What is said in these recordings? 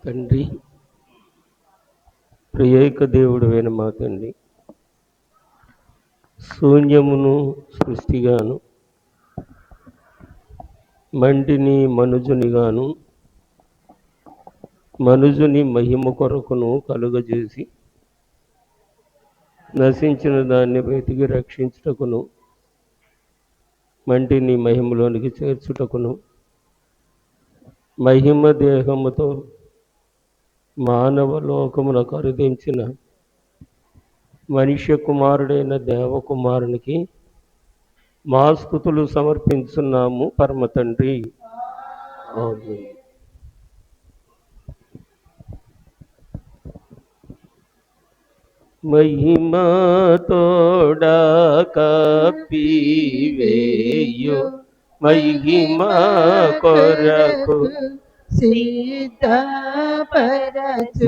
తండ్రి, ప్రియేక దేవుడైన మా తండ్రి, శూన్యమును సృష్టిగాను, మంటిని మనుజునిగాను, మనుజుని మహిమ కొరకును కలుగజేసి నశించిన దాన్ని వెతికి రక్షించుటకును, మంటిని మహిమలోనికి చేర్చుటకును, మహిమ దేహముతో మానవ లోకమునకు అరుదించిన మనుష్య కుమారుడైన దేవకుమారునికి మా స్తుతులు సమర్పించున్నాము పరమ తండ్రి. ఆమేన్. మహిమా తోడా కప్పివేయు మహిమా కొరకు సిద్ధపరచు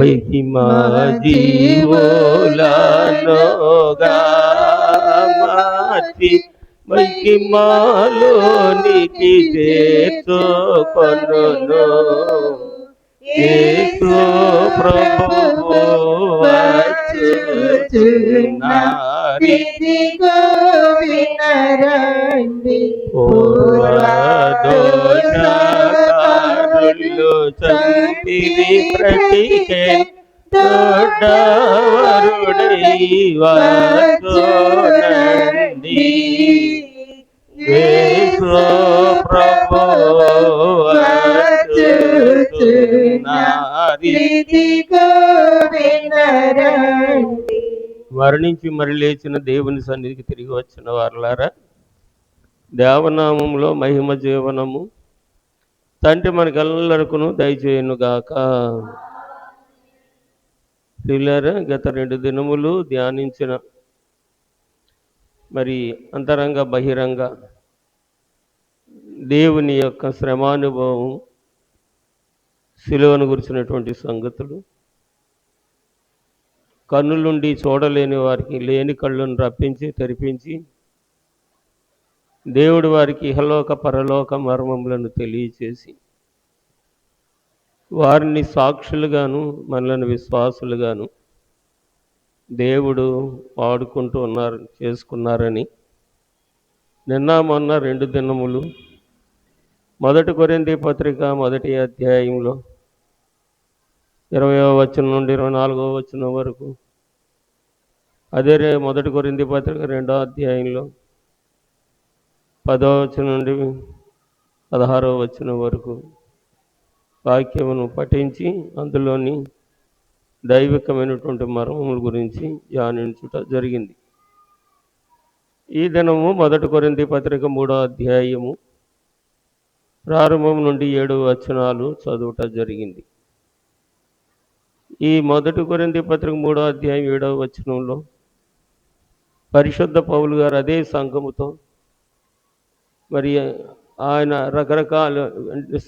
మహిమా జీవులనోగా మార్చి మహిమాలోనికి చేర్చుకొనును. యేసు ప్రభువు వచ్చుచున్నాడు. ఇదిగో వినరండి, పూర్వదోషకారులు చంపిరి బ్రతికే దొడ్డవరుడై వచ్చునండి. యేసు ప్రభువు వచ్చుచున్నాడు. ఇదిగో వినరండి. మరణించి మరి లేచిన దేవుని సన్నిధికి తిరిగి వచ్చిన వారులారా, దేవనామంలో మహిమ జీవనము తండ్రి మనకెల్లరికును దయచేయునుగాక. ప్రియులారా, గత 2 దినములు ధ్యానించిన మరి అంతరంగ బహిరంగ దేవుని యొక్క శ్రమానుభవం, సిలువను గురించినటువంటి సంగతులు, కన్నులుండి చూడలేని వారికి లేని కళ్ళను రప్పించి తెరిపించి దేవుడు వారికి ఇహలోక పరలోక మర్మములను తెలియచేసి వారిని సాక్షులుగాను మనలను విశ్వాసులుగాను దేవుడు వాడుకుంటూ చేసుకున్నారని నిన్న మొన్న 2 దినములు 1 కొరింథీ పత్రిక 1వ అధ్యాయంలో 20వ వచనం నుండి 24వ వచనం వరకు, అదే 1 కొరింథీ పత్రిక 2వ అధ్యాయంలో 10వ వచనం నుండి 16వ వచనం వరకు వాక్యమును పఠించి అందులోని దైవికమైనటువంటి మర్మముల గురించి ధ్యానించుట జరిగింది. ఈ దినము 1 కొరింథీ పత్రిక 3వ అధ్యాయము ప్రారంభం నుండి 7 వచనాలు చదువుట జరిగింది. ఈ 1 కొరింథీ పత్రిక 3వ అధ్యాయం 7వ వచనంలో పరిశుద్ధ పౌలు గారు అదే సంఘముతో మరి ఆయన రకరకాల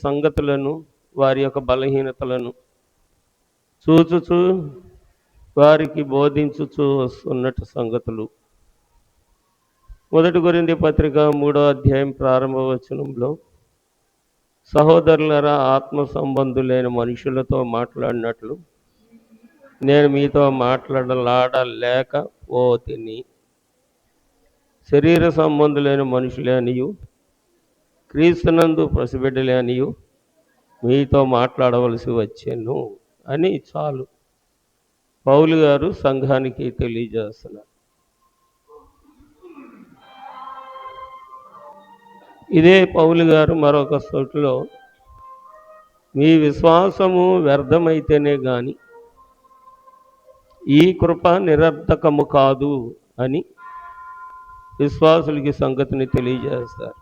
సంగతులను, వారి యొక్క బలహీనతలను చూచుచూ వారికి బోధించుచూ వస్తున్నట్టు సంగతులు 1 కొరింథీ పత్రిక 3వ అధ్యాయం ప్రారంభ వచనంలో, సహోదరులారా, ఆత్మ సంబంధులైన మనుషులతో మాట్లాడినట్లు నేను మీతో మాట్లాడలేకపోతిని. శరీర సంబంధులైన మనుషులే అనియు క్రీస్తునందు పసిబిడ్డలే అనియు మీతో మాట్లాడవలసి వచ్చాను అని చాలు పౌలు గారు సంఘానికి తెలియజేస్తున్నారు. ఇదే పౌలు గారు మరొక చోటులో, మీ విశ్వాసము వ్యర్థమైతేనే కానీ ఈ కృప నిరర్థకము కాదు అని విశ్వాసులకి సంగతిని తెలియజేస్తారు.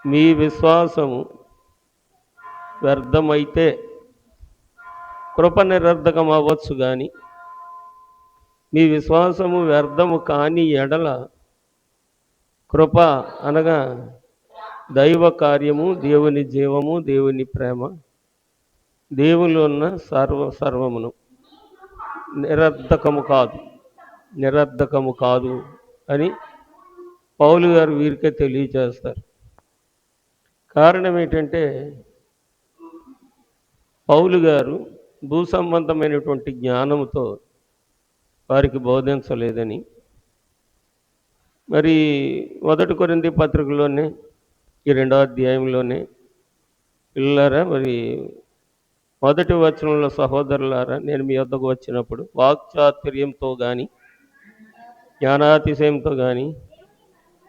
మీ విశ్వాసము వ్యర్థమైతే కృప నిరర్థకం అవ్వచ్చు, కానీ మీ విశ్వాసము వ్యర్థము కాని ఎడల కృప అనగా దైవ కార్యము, దేవుని జీవము, దేవుని ప్రేమ, దేవునిలో ఉన్న సర్వమును నిరర్థకము కాదు అని పౌలు గారు వీరికే తెలియజేస్తారు. కారణం ఏంటంటే పౌలు గారు భూ సంబంధమైనటువంటి జ్ఞానంతో వారికి బోధించలేదని, మరి 1 కొరింథీ పత్రికలోనే ఈ 2వ అధ్యాయంలోనే, పిల్లలారా మరి మొదటి వచనంలో, సహోదరులారా నేను మీ వద్దకు వచ్చినప్పుడు వాక్చాతుర్యంతో కానీ జ్ఞానాతిశయంతో కానీ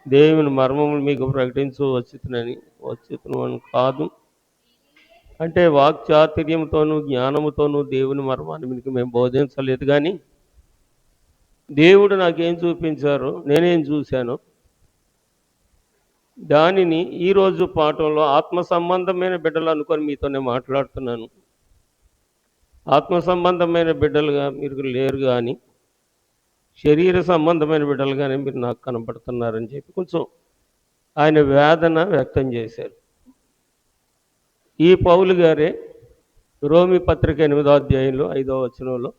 దేవుని మర్మములు మీకు ప్రకటించు వచ్చుతున్నాను కాదు. అంటే వాక్చాతుర్యంతోనూ జ్ఞానముతోనూ దేవుని మర్మాన్ని మీకు మేము బోధించలేదు, కానీ దేవుడు నాకేం చూపించారో, నేనేం చూశానో దానిని ఈరోజు పాఠంలో ఆత్మ సంబంధమైన బిడ్డలు అనుకొని మీతో నేను మాట్లాడుతున్నాను. ఆత్మ సంబంధమైన బిడ్డలుగా మీరు లేరు, కానీ శరీర సంబంధమైన బిడ్డలుగానే మీరు నాకు కనపడుతున్నారని చెప్పి కొంచెం ఆయన వేదన వ్యక్తం చేశారు. ఈ పౌలు గారే రోమి పత్రిక 8వ అధ్యాయంలో 5వ వచనంలో,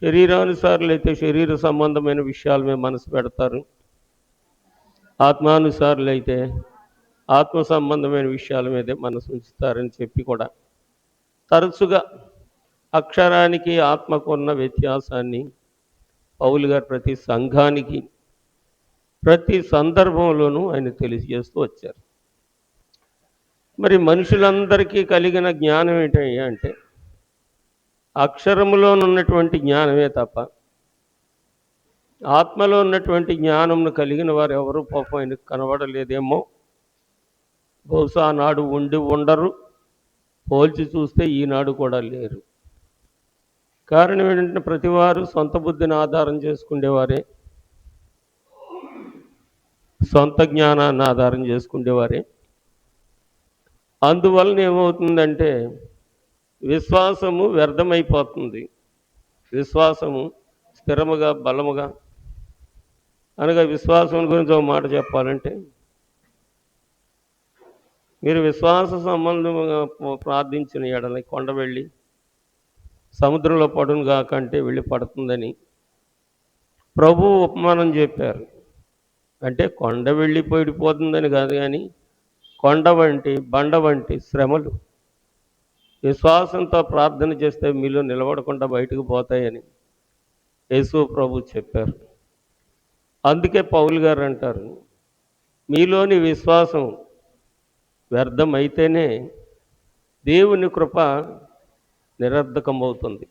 శరీరానుసారులైతే శరీర సంబంధమైన విషయాల మీద మనసు పెడతారు, ఆత్మానుసారులైతే ఆత్మ సంబంధమైన విషయాల మీదే మనసు ఉంచుతారని చెప్పి కూడా తరచుగా అక్షరానికి ఆత్మకు ఉన్న వ్యత్యాసాన్ని పౌలు గారు ప్రతి సంఘానికి ప్రతి సందర్భంలోనూ ఆయన తెలియజేస్తూ వచ్చారు. మరి మనుషులందరికీ కలిగిన జ్ఞానం ఏంటయ్యా అంటే అక్షరములోనున్నటువంటి జ్ఞానమే తప్ప ఆత్మలో ఉన్నటువంటి జ్ఞానంను కలిగిన వారు ఎవరు పాపం ఆయనకు కనబడలేదేమో. బహుశా ఆనాడు ఉండరు, పోల్చి చూస్తే ఈనాడు కూడా లేరు. కారణం ఏంటంటే ప్రతివారు సొంత బుద్ధిని ఆధారం చేసుకునేవారే, సొంత జ్ఞానాన్ని ఆధారం చేసుకునేవారే. అందువలన ఏమవుతుందంటే విశ్వాసము వ్యర్థమైపోతుంది. విశ్వాసము స్థిరముగా బలముగా అనగా విశ్వాసం గురించి ఒక మాట చెప్పాలంటే, మీరు విశ్వాస సంబంధముగా ప్రార్థించిన ఎడల కొండ వెళ్ళి సముద్రంలో పడును కాకంటే వెళ్ళి పడుతుందని ప్రభువు ఉపమానం చెప్పారు. అంటే కొండ వెళ్ళిపోయిపోతుందని కాదు, కానీ కొండ వంటి బండ వంటి శ్రమలు విశ్వాసంతో ప్రార్థన చేస్తే మీలో నిలబడకుండా బయటకు పోతాయని యేసు ప్రభు చెప్పారు. అందుకే పౌలు గారు అంటారు, మీలోని విశ్వాసం వ్యర్థమైతేనే దేవుని కృప నిరర్ధకమవుతుంది.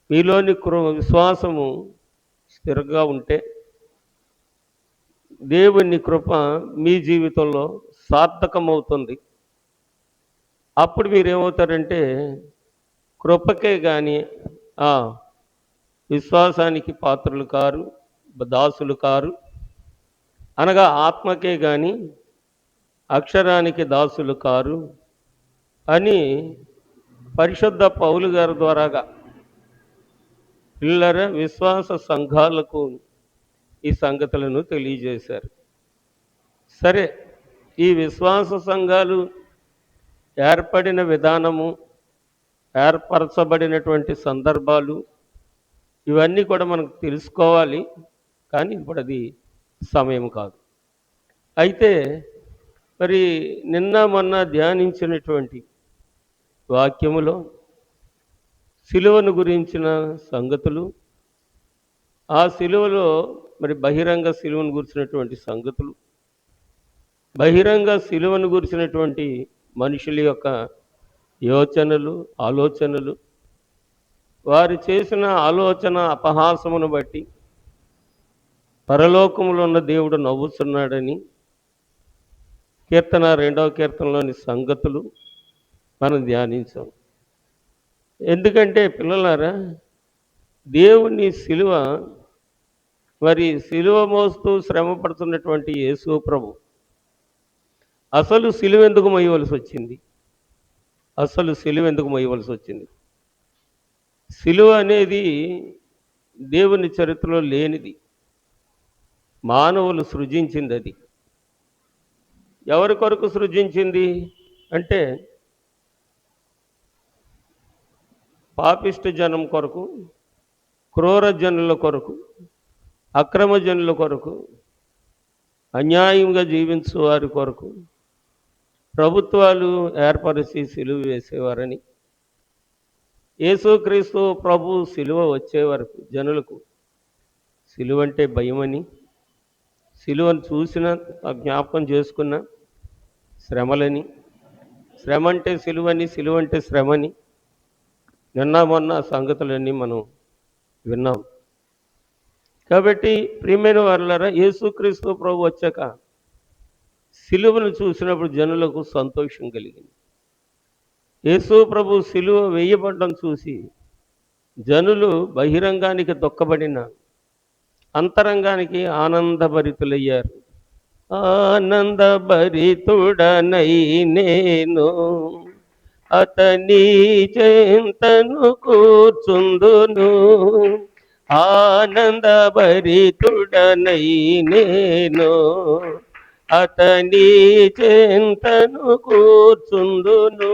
మీలోని విశ్వాసము స్థిరంగా ఉంటే దేవుని కృప మీ జీవితంలో సార్థకమవుతుంది. అప్పుడు మీరేమవుతారంటే కృపకే కానీ విశ్వాసానికి పాత్రలు కారు, దాసులు కారు. అనగా ఆత్మకే కానీ అక్షరానికి దాసులు కారు అని పరిశుద్ధ పౌలు గారి ద్వారాగా పిల్లర విశ్వాస సంఘాలకు ఈ సంగతులను తెలియజేశారు. సరే, ఈ విశ్వాస సంఘాలు ఏర్పడిన విధానము, ఏర్పరచబడినటువంటి సందర్భాలు ఇవన్నీ కూడా మనకు తెలుసుకోవాలి, కానీ ఇప్పుడు అది సమయం కాదు. అయితే మరి నిన్న మొన్న ధ్యానించినటువంటి వాక్యములో సిలువను గురించిన సంగతులు, ఆ సిలువలో మరి బహిరంగ సిలువను గురించినటువంటి సంగతులు, బహిరంగ సిలువను గురించినటువంటి మనుషుల యొక్క యోచనలు, ఆలోచనలు, వారు చేసిన ఆలోచన అపహాసమును బట్టి పరలోకములో ఉన్న దేవుడు నవ్వుతున్నాడని కీర్తన 2వ కీర్తనలోని సంగతులు మనం ధ్యానించాం. ఎందుకంటే పిల్లలారా, దేవుని సిలువ, మరి సిలువ మోస్తూ శ్రమపడుతున్నటువంటి యేసు ప్రభు అసలు సిలువ ఎందుకు మోయవలసి వచ్చింది? అసలు సిలువ ఎందుకు మోయవలసి వచ్చింది? సిలువ అనేది దేవుని చరిత్రలో లేనిది, మానవులు సృజించింది. అది ఎవరి కొరకు సృజించింది అంటే పాపిష్ట జనం కొరకు, క్రూర జనుల కొరకు, అక్రమ జనుల కొరకు, అన్యాయంగా జీవించు వారి కొరకు, ప్రభుత్వాలు ఏర్పరిచి సిలువ వేసేవారని, యేసుక్రీస్తు ప్రభు సిలువ వచ్చే వరకు జనులకు సిలువ అంటే భయమని, సిలువను చూసిన జ్ఞాపకం చేసుకున్న శ్రమలని, శ్రమ అంటే సిలువని, సిలువ అంటే శ్రమని నిన్న మొన్న సంగతులన్నీ మనం విన్నాం. కాబట్టి ప్రియమైన వారలారా, యేసుక్రీస్తు ప్రభు వచ్చాక సిలువను చూసినప్పుడు జనులకు సంతోషం కలిగింది. యేసు ప్రభు సిలువ వేయబడ్డం చూసి జనులు బహిరంగానికి దుఃఖపడిన అంతరంగానికి ఆనందభరితులయ్యారు. ఆనందభరితుడనై నేను అతని చెంతను కూర్చుందును, ఆనందభరితుడనై నేను అతని చెంతను కూర్చుందును.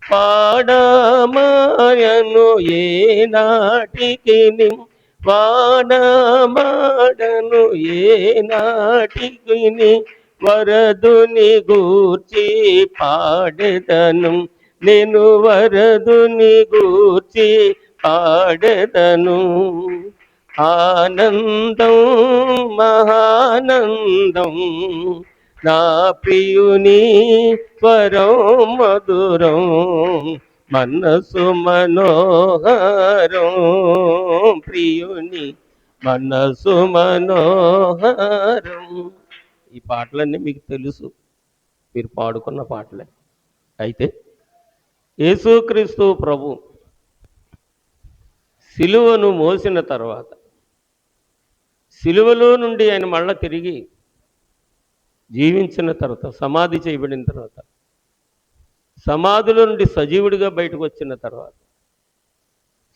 పాడమాయను ఏనాటికి వాడమాడను ఏనాటికి వరదుని గూర్చి పాడెదను, నేను వరదుని గూర్చి పాడెదను. ఆనందం మహానందం నా ప్రియుని స్వరం మధురం, మనసు మనోహరం ప్రియుని మనసు మనోహరం. ఈ పాటలన్నీ మీకు తెలుసు, మీరు పాడుకున్న పాటలే. అయితే యేసుక్రీస్తు ప్రభు సిలువను మోసిన తర్వాత, సిలువలో నుండి ఆయన మళ్ళా తిరిగి జీవించిన తర్వాత, సమాధి చేయబడిన తర్వాత, సమాధిలో నుండి సజీవుడిగా బయటకు వచ్చిన తర్వాత,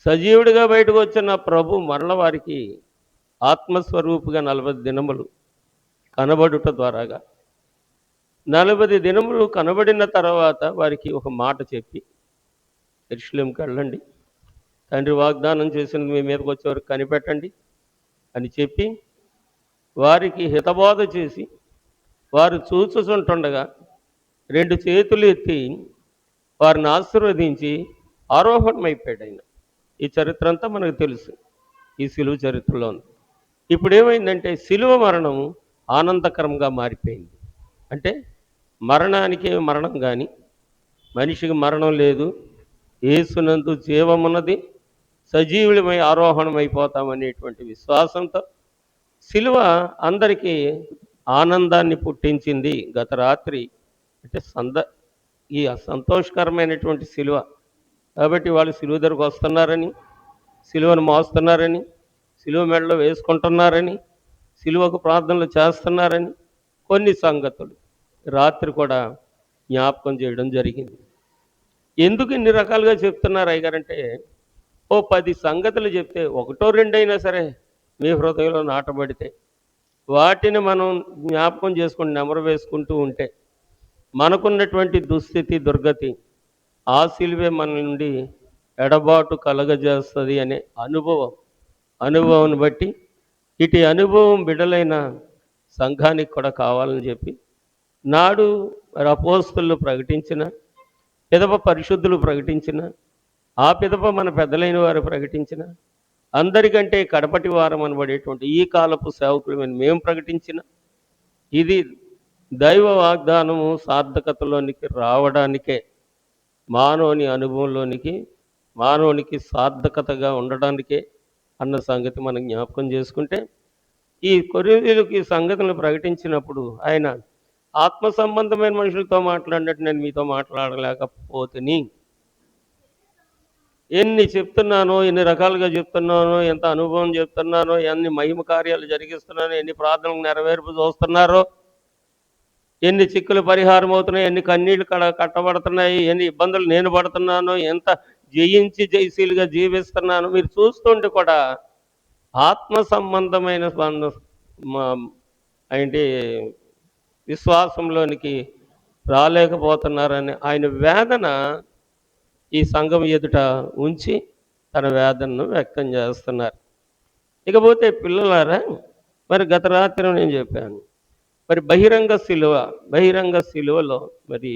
సజీవుడిగా బయటకు వచ్చిన ప్రభు మరల వారికి ఆత్మస్వరూపుగా 40 దినములు కనబడుట ద్వారాగా 40 దినములు కనబడిన తర్వాత వారికి ఒక మాట చెప్పి, యెరూషలేముకి వెళ్ళండి, తండ్రి వాగ్దానం చేసినది మీ మీదకి వచ్చేవరకు కనిపెట్టండి అని చెప్పి వారికి హితబోధ చేసి, వారు చూచుచుంటుండగా 2 చేతులు ఎత్తి వారిని ఆశీర్వదించి ఆరోహణమైపోయాడు ఆయన. ఈ చరిత్ర అంతా మనకు తెలుసు, ఈ సిలువ చరిత్రలో ఉంది. ఇప్పుడు ఏమైందంటే సిలువ మరణం ఆనందకరంగా మారిపోయింది. అంటే మరణానికి మరణం కానీ, మనిషికి మరణం లేదు, యేసునందు జీవమున్నది, సజీవులమై ఆరోహణమైపోతామనేటువంటి విశ్వాసంతో సిలువ అందరికీ ఆనందాన్ని పుట్టించింది. గత రాత్రి అంటే ఈ సంతోషకరమైనటువంటి సిలువ కాబట్టి వాళ్ళు సిలువ దగ్గరకు వస్తున్నారని, సిలువను మోస్తున్నారని, సిలువ మెడలో వేసుకుంటున్నారని, సిలువకు ప్రార్థనలు చేస్తున్నారని కొన్ని సంగతులు రాత్రి కూడా జ్ఞాపకం చేయడం జరిగింది. ఎందుకు ఇన్ని రకాలుగా చెప్తున్నారు అయ్యగారంటే, ఓ 10 సంగతులు చెప్తే 1 2 అయినా సరే మీ హృదయంలో నాటబడితే, వాటిని మనం జ్ఞాపకం చేసుకుని నెమరు వేసుకుంటూ ఉంటే మనకున్నటువంటి దుస్థితి దుర్గతి ఆ సిలువే మన నుండి ఎడబాటు కలగజేస్తుంది అనే అనుభవాన్ని బట్టి ఇటు అనుభవం బిడ్డలైన సంఘానికి కూడా కావాలని చెప్పి నాడు అపోస్తలులు ప్రకటించిన, పిదప పరిశుద్ధులు ప్రకటించిన, ఆ పిదప మన పెద్దలైన వారు ప్రకటించిన, అందరికంటే కడపటి వారం అనబడేటువంటి ఈ కాలపు సేవకులమైన మేము ప్రకటించిన, ఇది దైవ వాగ్దానము సార్థకతలోనికి రావడానికే, మానవుని అనుభవంలోనికి, మానవునికి సార్థకతగా ఉండడానికే అన్న సంగతి మనం జ్ఞాపకం చేసుకుంటే, ఈ కొరింథీయులకు ఈ సంగతులను ప్రకటించినప్పుడు ఆయన ఆత్మ సంబంధమైన మనుషులతో మాట్లాడినట్టు నేను మీతో మాట్లాడలేకపోతేని, ఎన్ని చెప్తున్నానో, ఎన్ని రకాలుగా చెప్తున్నానో, ఎంత అనుభవం చెప్తున్నానో, ఎన్ని మహిమ కార్యాలు జరిగిస్తున్నానో, ఎన్ని ప్రార్థనలు నెరవేర్పు చూస్తున్నారో, ఎన్ని చిక్కులు పరిహారం అవుతున్నాయి, ఎన్ని కన్నీళ్ళు కట్టబడుతున్నాయి, ఎన్ని ఇబ్బందులు నేను పడుతున్నానో, ఎంత జయించి జయశీలుగా జీవిస్తున్నాను మీరు చూస్తుంటే కూడా ఆత్మ సంబంధమైన ఏంటి విశ్వాసంలోనికి రాలేకపోతున్నారని ఆయన వేదన ఈ సంఘం ఎదుట ఉంచి తన వేదనను వ్యక్తం చేస్తున్నారు. ఇకపోతే పిల్లలారా, మరి గత రాత్రి నేను చెప్పాను, మరి బహిరంగ శిలువలో మరి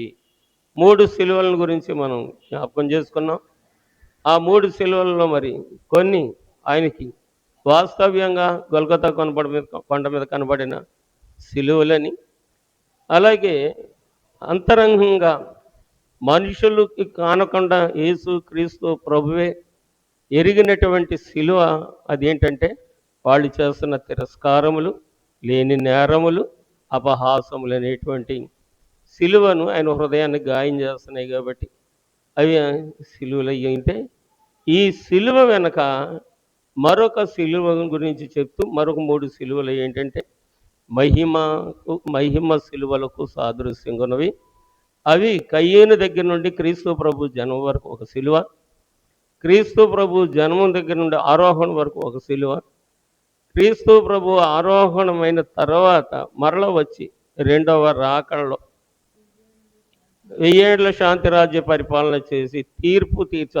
3 శిలువల గురించి మనం జ్ఞాపకం చేసుకున్నాం. ఆ 3 శిలువల్లో మరి కొన్ని ఆయనకి వాస్తవ్యంగా గొల్గొతా కొండ మీద కనబడిన శిలువలని, అలాగే అంతరంగంగా మనుషులకి కానకుండా యేసు క్రీస్తు ప్రభువే ఎరిగినటువంటి శిలువ అదేంటంటే వాళ్ళు చేస్తున్న తిరస్కారములు, లేని నేరములు, అపహాసములు అనేటువంటి శిలువను ఆయన హృదయాన్ని గాయం చేస్తున్నాయి కాబట్టి అవి శిలువలు అయ్యింటే, ఈ శిలువ వెనక మరొక శిలువ గురించి చెప్తూ మరొక 3 శిలువలు ఏంటంటే మహిమ శిలువలకు సాదృశ్యంగా ఉన్నవి. అవి కయ్యేను దగ్గర నుండి క్రీస్తు ప్రభు జన్మ వరకు ఒక శిలువ, క్రీస్తు ప్రభు జన్మం దగ్గర నుండి ఆరోహణ వరకు ఒక శిలువ, క్రీస్తు ప్రభు ఆరోహణమైన తర్వాత మరల వచ్చి రెండవ రాకడలో 1000 ఏళ్ల శాంతి రాజ్య పరిపాలన చేసి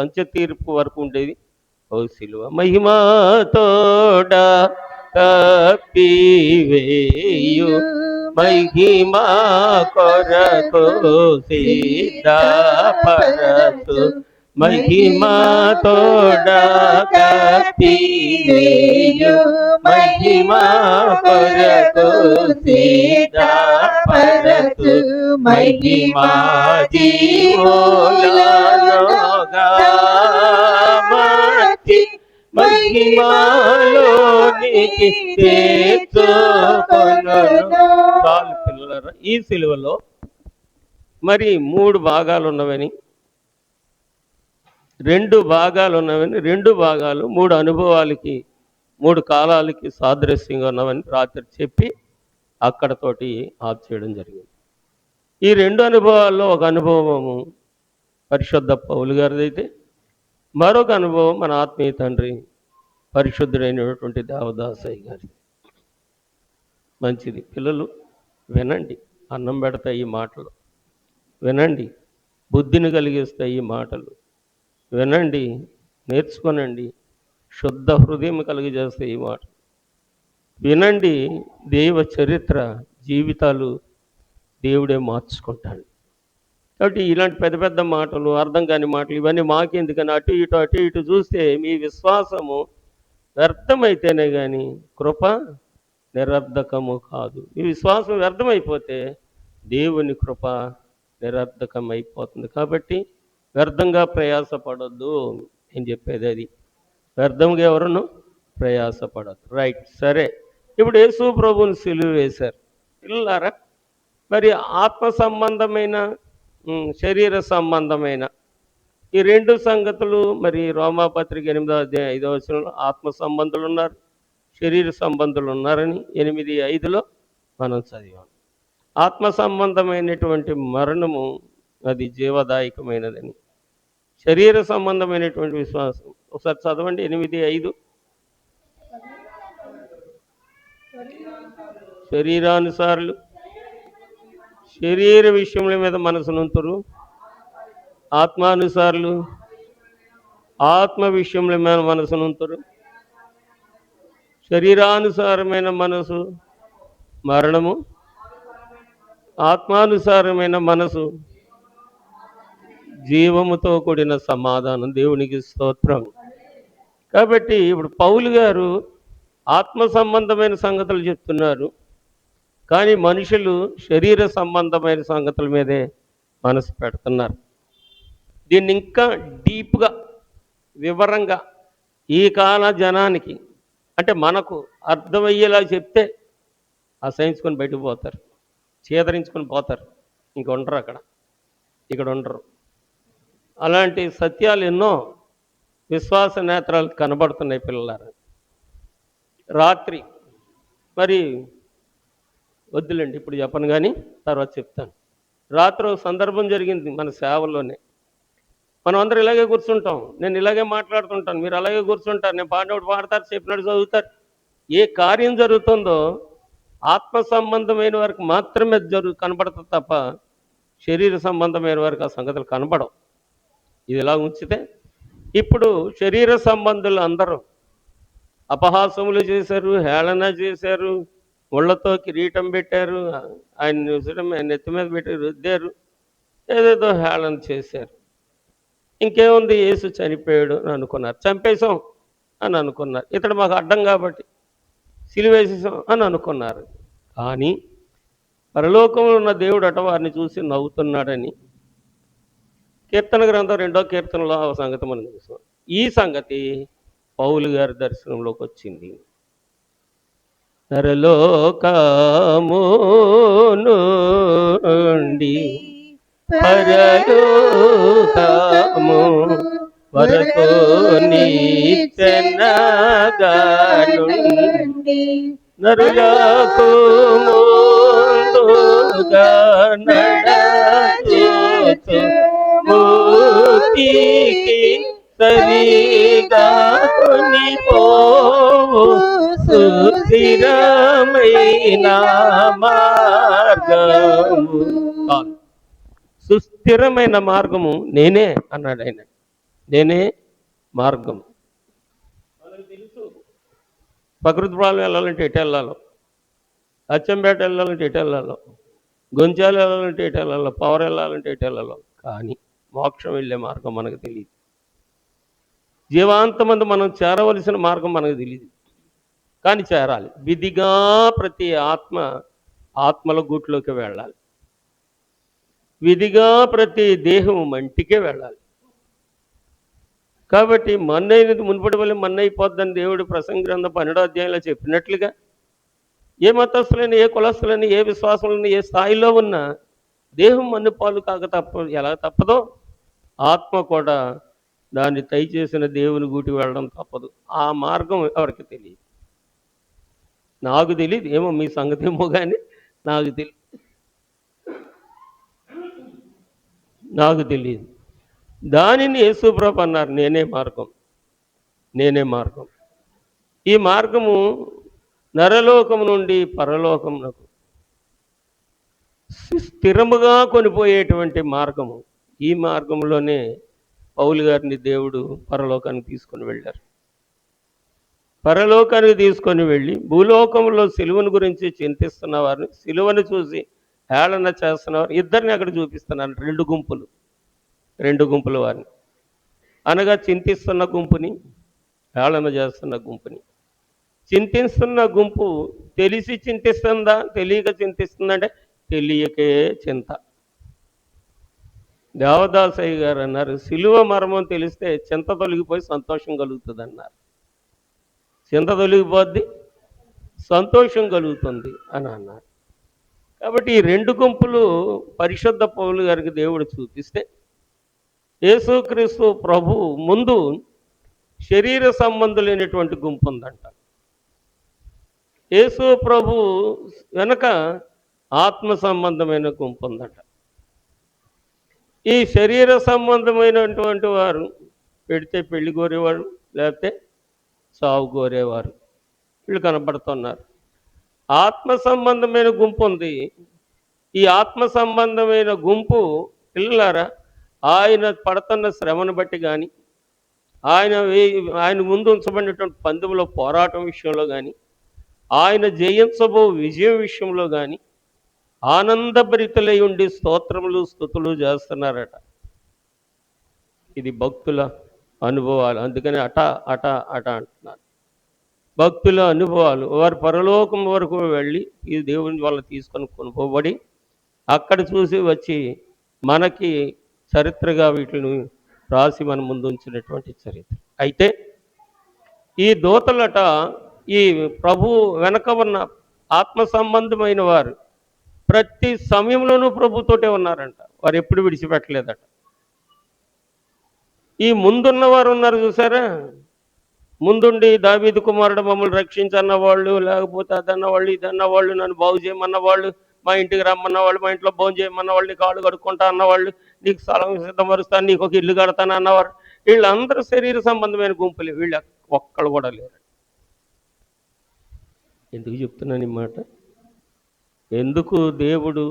అంత్య తీర్పు వరకు ఉండేది ఓ శిలువ. మహిమతోడా కప్పివేయు మహిమా కొరకు సిద్ధపరచు, మహిమతోడా కప్పివేయు మహిమా కొరకు సిద్ధపరచు, మహిమా జీవోలనోగా మార్చి మహిమలోనికి చేర్చుకొనును. చాలు పిల్లలారా, ఈ సిలువలో మరి 3 భాగాలు ఉన్నవని, 2 భాగాలు ఉన్నవని, 2 భాగాలు 3 అనుభవాలకి 3 కాలాలకి సాదృశ్యంగా ఉన్నవని రాత్రి చెప్పి అక్కడతోటి ఆఫ్ చేయడం జరిగింది. ఈ 2 అనుభవాల్లో ఒక అనుభవము పరిశుద్ధ పౌలు గారిదైతే, మరొక అనుభవం మన ఆత్మీయ తండ్రి పరిశుద్ధుడైనటువంటి దేవదాసయ్య గారి. మంచిది, పిల్లలు వినండి, అన్నం పెడతాయి ఈ మాటలు, వినండి, బుద్ధిని కలిగిస్తాయి ఈ మాటలు, వినండి, నేర్చుకోనండి, శుద్ధ హృదయం కలిగజేస్తాయి ఈ మాట. వినండి, దైవ చరిత్ర జీవితాలు దేవుడే మార్చుకుంటాడు. కాబట్టి ఇలాంటి పెద్ద పెద్ద మాటలు, అర్థం కాని మాటలు ఇవన్నీ మాకెందుకని అటు ఇటు చూస్తే మీ విశ్వాసము వ్యర్థమైతేనే కానీ కృప నిరర్ధకము కాదు. మీ విశ్వాసం వ్యర్థమైపోతే దేవుని కృప నిరర్ధకమైపోతుంది. కాబట్టి వ్యర్థంగా ప్రయాసపడొద్దు అని చెప్పేది అది. వ్యర్థంగా ఎవరును ప్రయాసపడద్దు. రైట్, సరే. ఇప్పుడు యేసు ప్రభువుని సిలువ వేశారు పిల్లారా. మరి ఆత్మ సంబంధమైన శరీర సంబంధమైన ఈ 2 సంగతులు మరి రోమాపత్రిక 8వ అధ్యాయం 5వ వచనంలో ఆత్మ సంబంధులు ఉన్నారు, శరీర సంబంధులు ఉన్నారని 8:5లో మనం చదివాం. ఆత్మ సంబంధమైనటువంటి మరణము అది జీవదాయకమైనదని, శరీర సంబంధమైనటువంటి విశ్వాసం ఒకసారి చదవండి 8:5. శరీరానుసారులు శరీర విషయముల మీద మనసునుంతురు, ఆత్మానుసారులు ఆత్మ విషయముల మీద మనసునుంతురు. శరీరానుసారమైన మనసు మరణము, ఆత్మానుసారమైన మనసు జీవముతో కూడిన సమాధానం. దేవునికి స్తోత్రం. కాబట్టి ఇప్పుడు పౌలు గారు ఆత్మ సంబంధమైన సంగతులు చెప్తున్నారు, కానీ మనుషులు శరీర సంబంధమైన సంగతుల మీదే మనసు పెడుతున్నారు. దీన్ని ఇంకా డీప్గా వివరంగా ఈ కాల జనానికి అంటే మనకు అర్థమయ్యేలా చెప్తే అసహించుకొని బయటకు పోతారు, చేదరించుకొని పోతారు, ఇంక ఉండరు ఇక్కడ ఉండరు. అలాంటి సత్యాలు ఎన్నో విశ్వాస నేత్రాలు కనబడుతున్నాయి పిల్లలారా. రాత్రి మరి వద్దులేండి ఇప్పుడు చెప్పను, కానీ తర్వాత చెప్తాను. రాత్రి సందర్భం జరిగింది మన సేవల్లోనే. మనం అందరూ ఇలాగే కూర్చుంటాం, నేను ఇలాగే మాట్లాడుతుంటాను, మీరు అలాగే కూర్చుంటారు, నేను పాడినప్పుడు పాడతారు, చెప్పినట్టు చదువుతారు. ఏ కార్యం జరుగుతుందో ఆత్మ సంబంధమైన వారికి మాత్రమే కనబడుతుంది తప్ప శరీర సంబంధమైన వారికి ఆ సంగతులు కనబడవు. ఇది ఇలా ఉంచితే ఇప్పుడు శరీర సంబంధులు అందరూ అపహాసములు చేశారు, హేళన చేశారు, ముళ్ళతో కిరీటం పెట్టారు, ఆయన నెత్తి మీద పెట్టి రుద్దారు, ఏదేదో హేళన చేశారు. ఇంకేముంది, యేసు చనిపోయాడు అని అనుకున్నారు, చంపేశాం అని అనుకున్నారు, ఇతడు మాకు అడ్డం కాబట్టి సిలువేసేసాం అని అనుకున్నారు. కానీ పరలోకంలో ఉన్న దేవుడు అట వారిని చూసి నవ్వుతున్నాడని కీర్తన గ్రంథం 2వ కీర్తనలో ఆ సంగతి మనం చూసాం. ఈ సంగతి పౌలు గారి దర్శనంలోకి వచ్చింది. పరలోకము నుండి పరలోకము వరకు నీచెన్నగానుండి నరులకు ముందుగా నడచుచు ముక్తికి సరిగా కొనిపోవు సుస్థిరమైన మార్గము. సుస్థిరమైన మార్గము నేనే అన్నాడు ఆయన. నేనే మార్గం. మనకు తెలుసు ప్రకృతిపాలెం వెళ్ళాలంటే ఎటు వెళ్ళాలో, అచ్చంపేట వెళ్ళాలంటే ఎటు వెళ్ళాలో, గొంచాలు వెళ్ళాలంటే ఎటు వెళ్ళాలో, పవర్ వెళ్ళాలంటే ఎటు వెళ్ళాలో. కానీ మోక్షం వెళ్ళే మార్గం మనకు తెలియదు. జీవాంతమందు మనం చేరవలసిన మార్గం మనకు తెలియదు, కానీ చేరాలి. విధిగా ప్రతి ఆత్మల గూట్లోకి వెళ్ళాలి. విధిగా ప్రతి దేహం మంటికే వెళ్ళాలి. కాబట్టి మన్నైనది మునుపటి వల్ల మన్నైపోద్దని దేవుడు ప్రసంగ గ్రంథం 12వ అధ్యాయంలో చెప్పినట్లుగా ఏ మతస్థులని, ఏ కులస్థులని, ఏ విశ్వాసులని, ఏ స్థాయిలో ఉన్నా దేహం మన్నుపాలు కాక ఎలా తప్పదో ఆత్మ కూడా దాన్ని చేసిన దేవుని గూటి వెళ్ళడం తప్పదు. ఆ మార్గం ఎవరికి తెలియదు. నాకు తెలియదు, ఏమో మీ సంగతి ఏమో, కానీ నాకు తెలియదు. దానిని యేసుప్రభు అన్నారు, నేనే మార్గం, నేనే మార్గం. ఈ మార్గము నరలోకము నుండి పరలోకమునకు స్థిరముగా కొనిపోయేటువంటి మార్గము. ఈ మార్గంలోనే పౌలు గారిని దేవుడు పరలోకానికి తీసుకొని వెళ్ళారు. పరలోకానికి తీసుకొని వెళ్ళి భూలోకంలో సిలువను గురించి చింతిస్తున్న వారిని, సిలువను చూసి హేళన చేస్తున్నవారు ఇద్దరిని అక్కడ చూపిస్తున్నారు. రెండు గుంపుల వారిని, అనగా చింతిస్తున్న గుంపుని, హేళన చేస్తున్న గుంపుని. చింతిస్తున్న గుంపు తెలిసి చింతిస్తుందా, తెలియక చింతిస్తుందంటే తెలియకే చింత. దేవదాసయ్య గారు అన్నారు, సిలువ మర్మం తెలిస్తే చింత తొలగిపోయి సంతోషం కలుగుతుంది అన్నారు. చింత తొలగిపోద్ది, సంతోషం కలుగుతుంది అని అన్నారు. కాబట్టి ఈ రెండు గుంపులు పరిశుద్ధ పౌలు గారికి దేవుడు చూపిస్తే, యేసుక్రీస్తు ప్రభు ముందు శరీర సంబంధులైనటువంటి గుంపు ఉందంట. యేసు ప్రభు వెనక ఆత్మ సంబంధమైన గుంపు ఉందట. ఈ శరీర సంబంధమైనటువంటి వారు పెడితే పెళ్లి కోరేవారు, లేకపోతే సావు కోరేవారు, వీళ్ళు కనబడుతున్నారు. ఆత్మ సంబంధమైన గుంపు ఉంది. ఈ ఆత్మ సంబంధమైన గుంపు పిల్లలారా, ఆయన పడుతున్న శ్రమను బట్టి కానీ, ఆయన ముందు ఉంచబడినటువంటి పందెంలో పోరాటం విషయంలో కానీ, ఆయన జయించబో విజయం విషయంలో కానీ ఆనందభరితులై ఉండి స్తోత్రములు స్తుతులు చేస్తున్నారట. ఇది భక్తుల అనుభవాలు. అందుకని అట అంటున్నారు. భక్తుల అనుభవాలు. వారు పరలోకం వరకు వెళ్ళి ఈ దేవుని వల్ల తీసుకొని కొనుక్కోబడి అక్కడ చూసి వచ్చి మనకి చరిత్రగా వీటిని రాసి మన ముందు ఉంచినటువంటి చరిత్ర. అయితే ఈ దూతలట ఈ ప్రభు వెనక ఉన్న ఆత్మ సంబంధమైన వారు ప్రతి సమయంలోనూ ప్రభుతోటే ఉన్నారంట. వారు ఎప్పుడు విడిచిపెట్టలేదట. ఈ ముందున్న వారు ఉన్నారు చూసారా, ముందుండి దావీదు కుమారుడు మమ్మల్ని రక్షించన్నవాళ్ళు, లేకపోతే అదన్నవాళ్ళు, ఇదన్నవాళ్ళు, నన్ను బాగు చేయమన్నవాళ్ళు, మా ఇంటికి రమ్మన్నవాళ్ళు, మా ఇంట్లో భోజనం చేయమన్నవాళ్ళు, నీకు కాళ్ళు కడుక్కుంటా అన్నవాళ్ళు, నీకు స్థలం సిద్ధపరుస్తాను, నీకు ఒక ఇల్లు కడతాను అన్నవారు, వీళ్ళందరూ శరీర సంబంధమైన గుంపులు. వీళ్ళు ఒక్కళ్ళు కూడా లేరు. ఎందుకు చెప్తున్నాను ఈ మాట? ఎందుకు దేవుడు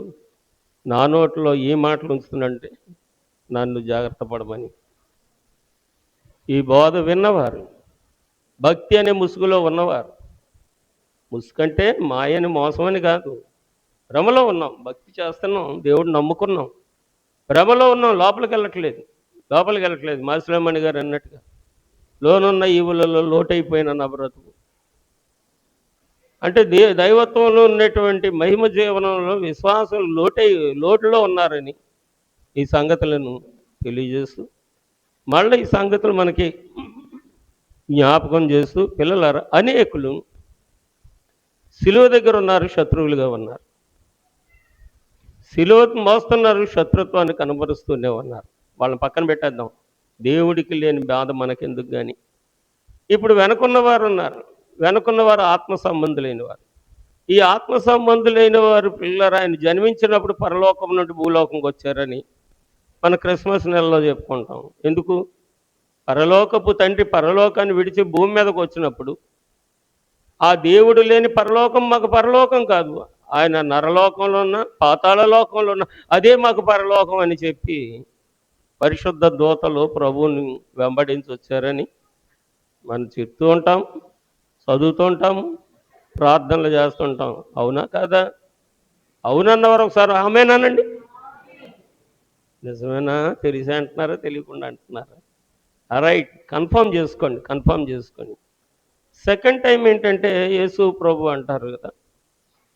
నా నోట్లో ఏ మాటలు ఉంచుతుందంటే, నన్ను జాగ్రత్త పడమని. ఈ బోధ విన్నవారు, భక్తి అనే ముసుగులో ఉన్నవారు, ముసుకంటే మాయని మోసమని కాదు. భ్రమలో ఉన్నాం, భక్తి చేస్తున్నాం, దేవుడు నమ్ముకున్నాం, భ్రమలో ఉన్నాం, లోపలికి వెళ్ళట్లేదు. మాసిలమణి గారు అన్నట్టుగా లోనున్న ఈవులలో లోటైపోయిన నా బ్రతుకు అంటే దైవత్వంలో ఉన్నటువంటి మహిమ జీవనంలో విశ్వాసం లోటులో ఉన్నారని ఈ సంగతులను తెలియజేస్తూ మళ్ళీ ఈ సంగతులు మనకి జ్ఞాపకం చేస్తూ పిల్లలారా, అనేకులు సిలువ దగ్గర ఉన్నారు, శత్రువులుగా ఉన్నారు. సిలువ మోస్తున్నారు, శత్రుత్వాన్ని కనబరుస్తూనే ఉన్నారు. వాళ్ళని పక్కన పెట్టేద్దాం, దేవుడికి లేని బాధ మనకెందుకు. కానీ ఇప్పుడు వెనకున్నవారు ఉన్నారు. వెనకున్నవారు ఆత్మ సంబంధులైన వారు. ఈ ఆత్మ సంబంధులైన వారు పిల్లలు ఆయన జన్మించినప్పుడు పరలోకం నుండి భూలోకంకి వచ్చారని మన క్రిస్మస్ నెలలో చెప్పుకుంటాం. ఎందుకు? పరలోకపు తండ్రి పరలోకాన్ని విడిచి భూమి మీదకి వచ్చినప్పుడు ఆ దేవుడు లేని పరలోకం మాకు పరలోకం కాదు, ఆయన నరలోకంలో ఉన్న పాతాళ లోకంలో ఉన్న అదే మాకు పరలోకం అని చెప్పి పరిశుద్ధ దూతలు ప్రభువుని వెంబడించి వచ్చారని మనం చెప్తూ ఉంటాం, చదువుతూ ఉంటాము, ప్రార్థనలు చేస్తుంటాం. అవునా కాదా? అవునన్నవారు ఒకసారి ఆమేనానండి. నిజమేనా? తెలిసే అంటున్నారా, తెలియకుండా అంటున్నారా? రైట్, కన్ఫర్మ్ చేసుకోండి. సెకండ్ టైం ఏంటంటే యేసు ప్రభు అంటారు కదా,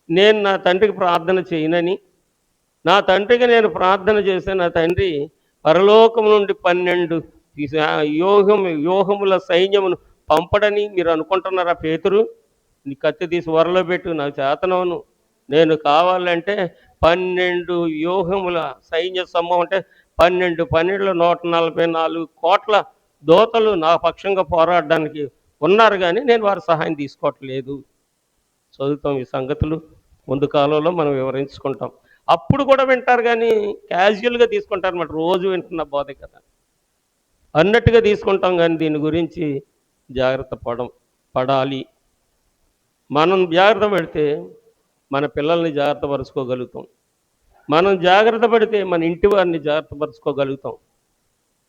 నేను నా తండ్రికి ప్రార్థన చేయనని, నా తండ్రికి నేను ప్రార్థన చేస్తే నా తండ్రి పరలోకం నుండి 12 వ్యూహముల సైన్యమును పంపడని మీరు అనుకుంటున్నారా? పేతురు, నీ కత్తి తీసి వరలో పెట్టు, నాకు చేతనవును. నేను కావాలంటే 12 వ్యూహముల సైన్య సమూహం అంటే 12 144 కోట్ల దోతలు నా పక్షంగా పోరాడడానికి ఉన్నారు, కానీ నేను వారి సహాయం తీసుకోవట్లేదు. చదువుతాం ఈ సంగతులు, ముందు కాలంలో మనం వివరించుకుంటాం. అప్పుడు కూడా వింటారు, కానీ క్యాజువల్గా తీసుకుంటారు అన్నమాట. రోజు వింటున్న బోధే కదా అన్నట్టుగా తీసుకుంటాం, కానీ దీని గురించి జాగ్రత్త పడాలి. మనం జాగ్రత్త పడితే మన పిల్లల్ని జాగ్రత్త పరుచుకోగలుగుతాం. మనం జాగ్రత్త పడితే మన ఇంటి వారిని జాగ్రత్త పరుచుకోగలుగుతాం.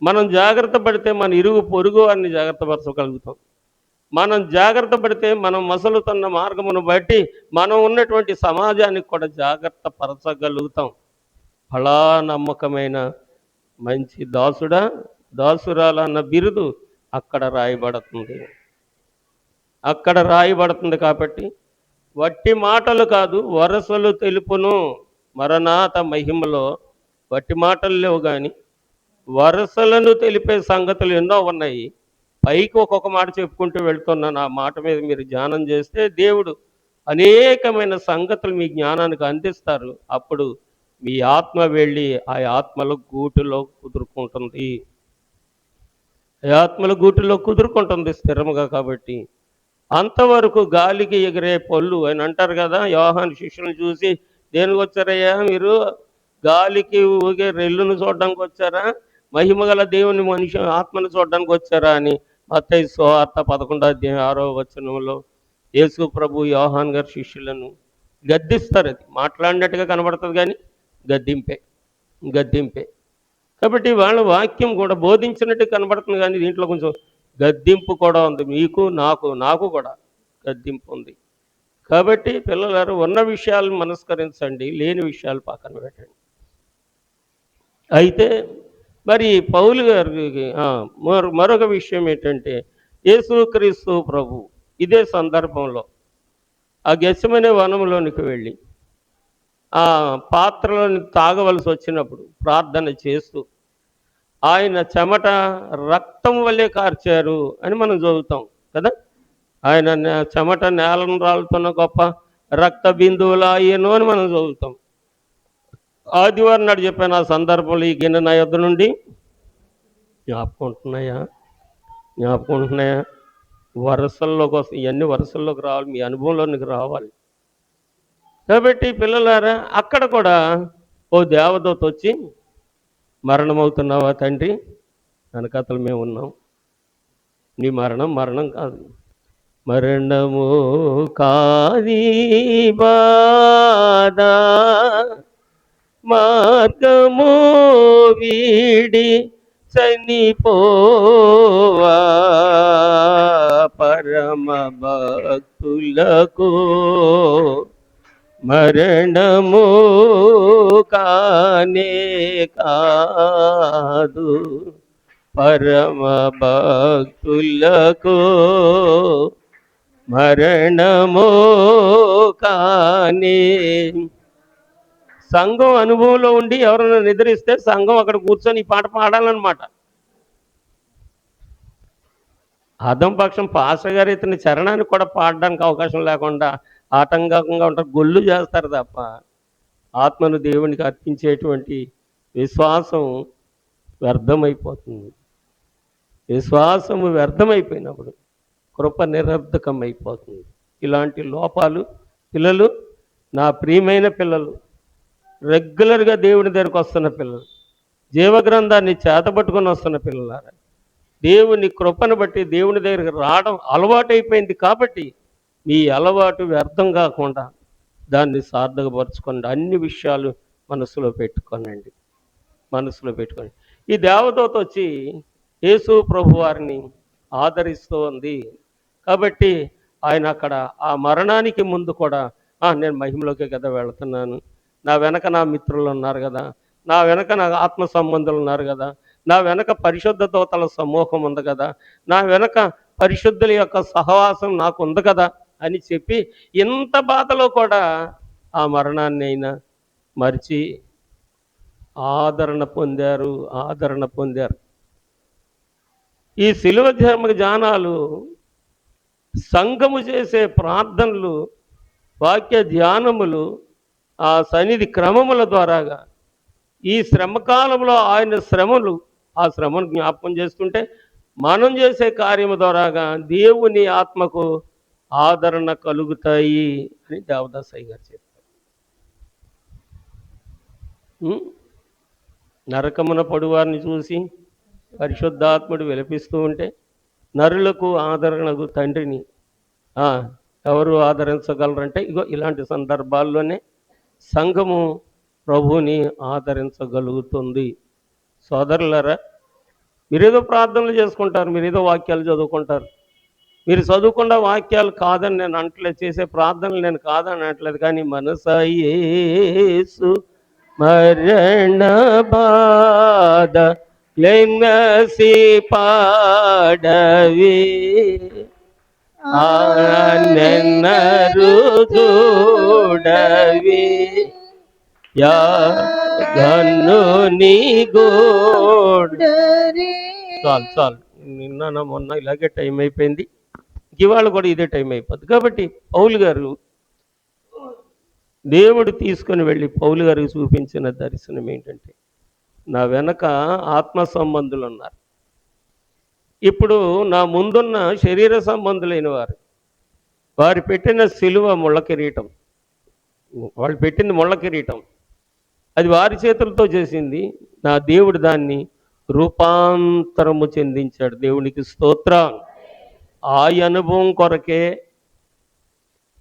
మనం జాగ్రత్త పడితే మన ఇరుగు పొరుగు వారిని జాగ్రత్త పరచగలుగుతాం. మనం జాగ్రత్త పడితే మనం మసలుతున్న మార్గమును బట్టి మనం ఉన్నటువంటి సమాజానికి కూడా జాగ్రత్త పరచగలుగుతాం. ఫలా నమ్మకమైన మంచి దాసురాలన్న బిరుదు అక్కడ రాయబడుతుంది. కాబట్టి వట్టి మాటలు కాదు, వరసలు తెలుపును. మరణాత మహిమలో వట్టి మాటలు లేవు, కానీ వరసలను తెలిపే సంగతులు ఎన్నో ఉన్నాయి. పైకి ఒక్కొక్క మాట చెప్పుకుంటూ వెళ్తున్నాను. ఆ మాట మీద మీరు ధ్యానం చేస్తే దేవుడు అనేకమైన సంగతులు మీ జ్ఞానానికి అందిస్తారు. అప్పుడు మీ ఆత్మ వెళ్ళి ఆ ఆత్మల గూటిలో కుదురుకుంటుంది స్థిరముగా. కాబట్టి అంతవరకు గాలికి ఎగిరే పళ్ళు అని అంటారు కదా. యోహాను శిష్యులను చూసి, దేనికి వచ్చారయ్యా మీరు? గాలికి ఊగే రెల్లును చూడడానికి వచ్చారా, మహిమగల దేవుని మనిషి ఆత్మను చూడడానికి వచ్చారా అని మత్తయి సువార్త 11:6 యేసు ప్రభు యోహాన్ గారి శిష్యులను గద్దిస్తారు. అది మాట్లాడినట్టుగా కనబడుతుంది, కానీ గద్దింపే. కాబట్టి వాళ్ళ వాక్యం కూడా బోధించినట్టు కనబడుతుంది, కానీ దీంట్లో కొంచెం గద్దింపు కూడా ఉంది. మీకు నాకు కూడా గద్దింపు ఉంది. కాబట్టి పిల్లలారు, ఉన్న విషయాలను మనస్కరించండి, లేని విషయాలు పక్కన పెట్టండి. అయితే మరి పౌలు గారికి మరొక విషయం ఏంటంటే, యేసుక్రీస్తు ప్రభు ఇదే సందర్భంలో ఆ గెత్సెమనే వనంలోనికి వెళ్ళి ఆ పాత్రలను తాగవలసి వచ్చినప్పుడు ప్రార్థన చేస్తూ ఆయన చెమట రక్తం వల్లే కార్చారు అని మనం చదువుతాం కదా. ఆయన చెమట నేలను రాలుతున్న గొప్ప రక్త బిందువులు అయ్యేను అని మనం చదువుతాం. ఆదివారం నాడు చెప్పాను ఆ సందర్భంలో, ఈ గిన్నె నా యొద్ద నుండి జ్ఞాపకుంటున్నాయా? వరసల్లోకి వస్తాయి, ఇవన్నీ వరసల్లోకి రావాలి, మీ అనుభవంలోనికి రావాలి. కాబట్టి పిల్లలారా, అక్కడ కూడా ఓ దేవదూత వచ్చి, మరణమవుతున్నావా తండ్రి? వెనకాతలు మేము ఉన్నాం, నీ మరణం కాదు, మరణము కాది బాధ, మార్గము వీడి చనిపోవా, పరమ భక్తుని భక్తులకు మరణము కానే కాదు, పరమ భక్తులకు మరణము కానే. సంఘం అనుభవంలో ఉండి ఎవరైనా నిద్రిస్తే సంఘం అక్కడ కూర్చొని ఈ పాట పాడాలన్నమాట. అదం పక్షం పాస్టర్ గారు ఇతని చరణానికి కూడా పాడడానికి అవకాశం లేకుండా ఆటంకంగా ఉంటారు, గొల్లు చేస్తారు తప్ప ఆత్మను దేవునికి అర్పించేటువంటి విశ్వాసం వ్యర్థమైపోతుంది. విశ్వాసము వ్యర్థమైపోయినప్పుడు కృప నిరర్ధకం అయిపోతుంది. ఇలాంటి లోపాలు పిల్లలు, నా ప్రియమైన పిల్లలు, రెగ్యులర్గా దేవుని దగ్గరకు వస్తున్న పిల్లలు, జీవగ్రంథాన్ని చేతబట్టుకొని వస్తున్న పిల్లలారా, దేవుని కృపను బట్టి దేవుని దగ్గరికి రావడం అలవాటైపోయింది కాబట్టి మీ అలవాటు వ్యర్థం కాకుండా దాన్ని సార్థకపరచుకోండి. అన్ని విషయాలు మనసులో పెట్టుకోనండి, మనసులో పెట్టుకోండి. ఈ దేవదూత వచ్చి యేసు ప్రభు వారిని ఆదరిస్తూ ఉంది కాబట్టి ఆయన అక్కడ ఆ మరణానికి ముందు కూడా నేను మహిమలోకే కదా వెళుతున్నాను, నా వెనక నా మిత్రులు ఉన్నారు కదా, నా వెనక నా ఆత్మ సంబంధులు ఉన్నారు కదా, నా వెనక పరిశుద్ధ దూతల సమూహం ఉంది కదా, నా వెనక పరిశుద్ధుల యొక్క సహవాసం నాకు ఉంది కదా అని చెప్పి ఇంత బాధలో కూడా ఆ మరణాన్ని అయినా మరిచి ఆదరణ పొందారు, ఆదరణ పొందారు. ఈ శిలువ ధర్మ ధ్యానాలు, సంఘము చేసే ప్రార్థనలు, వాక్య ధ్యానములు, ఆ సన్నిధి క్రమముల ద్వారాగా ఈ శ్రమకాలంలో ఆయన శ్రమలు, ఆ శ్రమను జ్ఞాపకం చేసుకుంటే మనం చేసే కార్యము ద్వారాగా దేవుని ఆత్మకు ఆదరణ కలుగుతాయి అని దేవదాసయ్య గారు చెప్పారు. నరకమున పడువారిని చూసి పరిశుద్ధాత్ముడు విలపిస్తూ ఉంటే నరులకు ఆదరణకు తండ్రిని ఎవరు ఆదరించగలరంటే ఇగో ఇలాంటి సందర్భాల్లోనే సంఘము ప్రభువుని ఆదరించగలుగుతుంది. సోదరులారా, మీరేదో ప్రార్థనలు చేసుకుంటారు, మీరేదో వాక్యాలు చదువుకుంటారు, మీరు చదువుకున్న వాక్యాలు కాదని నేను అంటలేదు, చేసే ప్రార్థనలు నేను కాదని అంటలేదు, కానీ మనసా యేసు మరణ బాధ లెంగసి పాడవి నెన్నరు చూడవి యాగన్ను నీ గోడరి. చాలు నిన్న మొన్న ఇలాగే టైం అయిపోయింది, ఇవాళ కూడా ఇదే టైం అయిపోద్ది. కాబట్టి పౌలు గారు, దేవుడు తీసుకొని వెళ్ళి పౌలు గారికి చూపించిన దర్శనం ఏంటంటే, నా వెనక ఆత్మ సంబంధులు ఉన్నారు, ఇప్పుడు నా ముందున్న శరీర సంబంధులైన వారు పెట్టిన సిలువ ముళ్ళ కిరీటం, వాళ్ళు పెట్టింది ముళ్ళ కిరీటం, అది వారి చేతులతో చేసింది. నా దేవుడు దాన్ని రూపాంతరము చెందించాడు. దేవునికి స్తోత్రం. ఆ అనుభవం కొరకే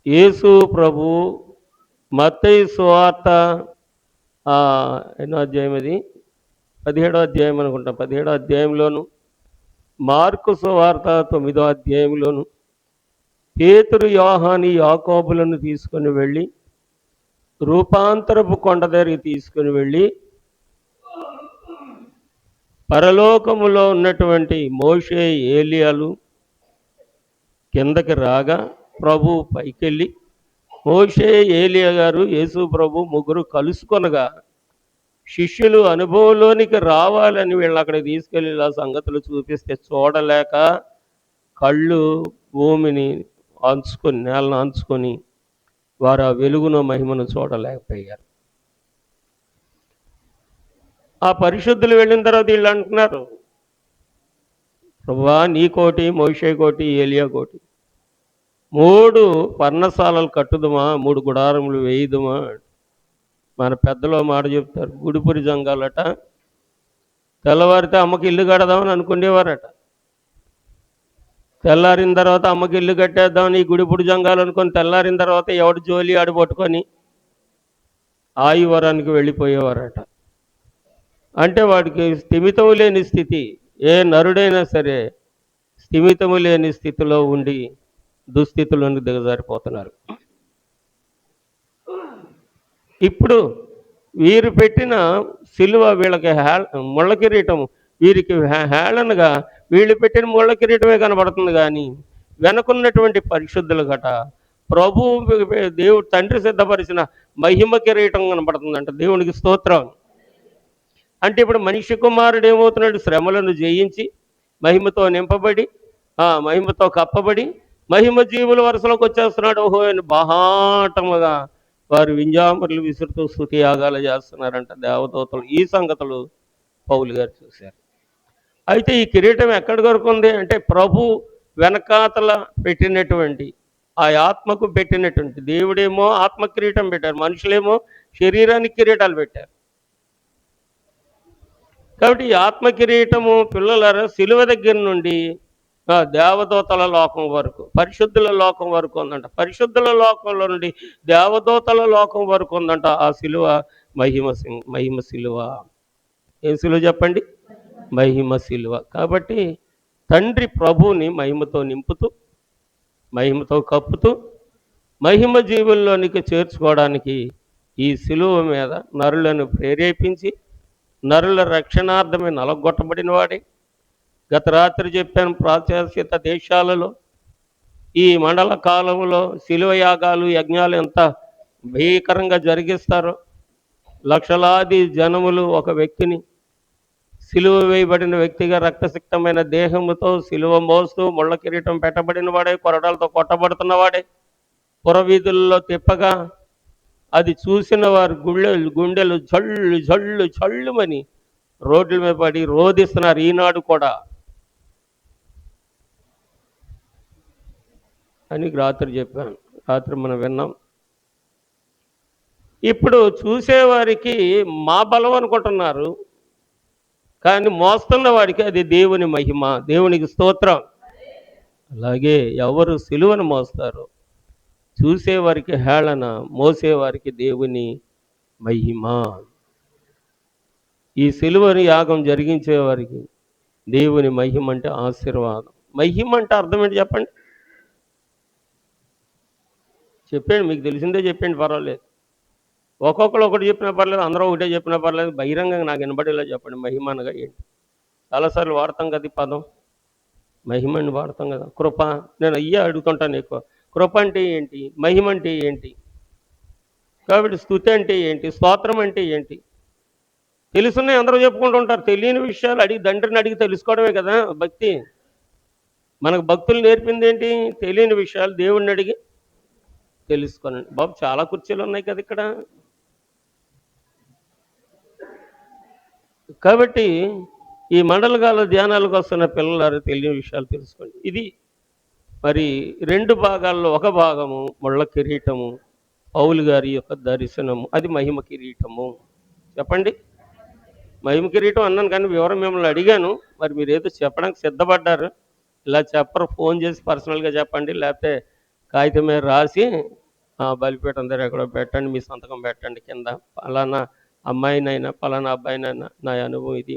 యేసు ప్రభు మత్తయి సువార్త ఎన్నో అధ్యాయం, అది 17వ అధ్యాయం అనుకుంటా, 17వ అధ్యాయంలోను, మార్కు సువార్త 9వ అధ్యాయంలోను పేతురు, యోహాను, యాకోబులను తీసుకొని వెళ్ళి రూపాంతరపు కొండ దగ్గరికి తీసుకుని వెళ్ళి పరలోకములో ఉన్నటువంటి మోషే, ఏలియాలు కిందకి రాగా ప్రభు పైకెళ్ళి మోషే, ఏలియా గారు, యేసు ప్రభు ముగ్గురు కలుసుకొనగా శిష్యులు అనుభవంలోనికి రావాలని వీళ్ళు అక్కడికి తీసుకెళ్ళి ఇలా సంగతులు చూపిస్తే చూడలేక కళ్ళు భూమిని అంచుకొని, నేలను అంచుకొని వారు ఆ వెలుగును మహిమను చూడలేకపోయారు. ఆ పరిశుద్ధులు వెళ్ళిన తర్వాత వీళ్ళు అంటున్నారు, ప్రభువా నీ కోటి, మోషే కోటి, ఏలియా కోటి, 3 పర్ణశాలలు కట్టుదమా, 3 గుడారములు వేయుదమా. మన పెద్దలో మాట చెప్తారు, గుడిపురి జంగాలట తెల్లవారితే అమ్మకి ఇల్లు కడదామని అనుకునేవారట, తెల్లారిన తర్వాత అమ్మకి ఇల్లు కట్టేద్దామని ఈ గుడిపుడి జంగాలు అనుకొని తెల్లారిన తర్వాత ఎవడు జోలి ఆడు పట్టుకొని ఆయువరానికి వెళ్ళిపోయేవారట. అంటే వాడికి స్థిమితము లేని స్థితి, ఏ నరుడైనా సరే స్థిమితము లేని స్థితిలో ఉండి దుస్థితిలోనికి దిగజారిపోతున్నారు. ఇప్పుడు వీరు పెట్టిన సిలువ వీళ్ళకి ముళ్ళ కిరీటం వీరికి హేళనగా వీళ్ళు పెట్టిన ముళ్ళ కిరీటమే కనబడుతుంది, కానీ వెనకున్నటువంటి పరిశుద్ధులు గట ప్రభు దేవుడు తండ్రి సిద్ధపరిచిన మహిమ కిరీటం కనబడుతుందంట. దేవునికి స్తోత్రం. అంటే ఇప్పుడు మనిషి కుమారుడు ఏమవుతున్నాడు? శ్రమలను జయించి మహిమతో నింపబడి మహిమతో కప్పబడి మహిమ జీవుల వరుసలోకి వచ్చేస్తున్నాడు. ఓహో అని బాహాటముగా వారు వింజామరులు విసురుతూ స్తుతి యాగాలు చేస్తున్నారంట దేవదూతలు. ఈ సంగతులు పౌలు గారు చూశారు. అయితే ఈ కిరీటం ఎక్కడి వరకు ఉంది అంటే ప్రభు వెనకాతల పెట్టినటువంటి ఆ ఆత్మకు పెట్టినటువంటి, దేవుడేమో ఆత్మ కిరీటం పెట్టారు, మనుషులేమో శరీరానికి కిరీటాలు పెట్టారు. కాబట్టి ఈ ఆత్మ కిరీటము పిల్లలారా సిలువ దగ్గర నుండి దేవదూతల లోకం వరకు, పరిశుద్ధుల లోకం వరకు ఉందంట. పరిశుద్ధుల లోకంలో నుండి దేవదూతల లోకం వరకు ఉందంట ఆ సిలువ. మహిమ సిలువ. ఏం సిలువ చెప్పండి? మహిమ సిలువ. కాబట్టి తండ్రి ప్రభువుని మహిమతో నింపుతూ మహిమతో కప్పుతూ మహిమ జీవుల్లోనికి చేర్చుకోవడానికి ఈ సిలువ మీద నరులను ప్రేరేపించి నరుల రక్షణార్థమే నలగొట్టబడిన వాడే. గత రాత్రి చెప్పాను, ప్రాచ్యాత దేశాలలో ఈ మండల కాలంలో సిలువ యాగాలు యజ్ఞాలు ఎంత భీకరంగా జరిగిస్తారో. లక్షలాది జనములు ఒక వ్యక్తిని, సిలువ వేయబడిన వ్యక్తిగా రక్తసిక్తమైన దేహముతో సిలువ మోస్తూ ముళ్ళ కిరీటం పెట్టబడిన వాడే, కొరడాలతో కొట్టబడుతున్నవాడే పురవీధుల్లో తిప్పగా అది చూసిన వారు గుండెలు జల్లు జల్లు జల్లుమని రోడ్ల మీద పడి రోధిస్తున్నారు ఈనాడు కూడా అని రాత్రి చెప్పాను. రాత్రి మనం విన్నాం. ఇప్పుడు చూసేవారికి మా బలం అనుకుంటున్నారు, కానీ మోస్తున్న వాడికి అది దేవుని మహిమ. దేవునికి స్తోత్రం. అలాగే ఎవరు సిలువను మోస్తారో చూసేవారికి హేళన, మోసేవారికి దేవుని మహిమ. ఈ సిలువని యాగం జరిగించేవారికి దేవుని మహిమ అంటే ఆశీర్వాదం. మహిమ అంటే అర్థం ఏంటి చెప్పండి? చెప్పండి, మీకు తెలిసిందే చెప్పండి, పర్వాలేదు. ఒక్కొక్కరు ఒకటి చెప్పినా పర్లేదు, అందరూ ఒకటే చెప్పినా పర్లేదు. బహిరంగంగా నాకు వినబడేలా చెప్పండి మహిమ అనగా ఏంటి. చాలాసార్లు వాడతాం కదా ఈ పదం, మహిమని వాడతాం కదా. కృప, నేను అయ్యే అడుగుతుంటాను ఎక్కువ. కృప అంటే ఏంటి? మహిమ అంటే ఏంటి? కాబట్టి స్తుతి అంటే ఏంటి? స్తోత్రం అంటే ఏంటి? తెలుసున్నాయి, అందరూ చెప్పుకుంటూ ఉంటారు. తెలియని విషయాలు తండ్రిని అడిగి తెలుసుకోవడమే కదా భక్తి. మనకు భక్తులు నేర్పింది ఏంటి? తెలియని విషయాలు దేవుణ్ణి అడిగి తెలుసుకోనండి. బాబు చాలా కుర్చీలు ఉన్నాయి కదా ఇక్కడ. కాబట్టి ఈ మండలకాల ధ్యానాలకు వస్తున్న పిల్లలు తెలియని విషయాలు తెలుసుకోండి. ఇది మరి రెండు భాగాల్లో ఒక భాగము ముళ్ళ కిరీటము, పౌలు గారి యొక్క దర్శనము, అది మహిమ కిరీటము. చెప్పండి, మహిమ కిరీటం అన్నాను, కానీ వివరం మిమ్మల్ని అడిగాను. మరి మీరు ఏదో చెప్పడానికి సిద్ధపడ్డారు. ఇలా చెప్పరు, ఫోన్ చేసి పర్సనల్గా చెప్పండి, లేకపోతే కాగితం మీద రాసి బలిపీఠం దగ్గర ఎక్కడో పెట్టండి, మీ సంతకం పెట్టండి కింద. పలానా అమ్మాయినైనా పలానా అబ్బాయినైనా నా అనుభవం ఇది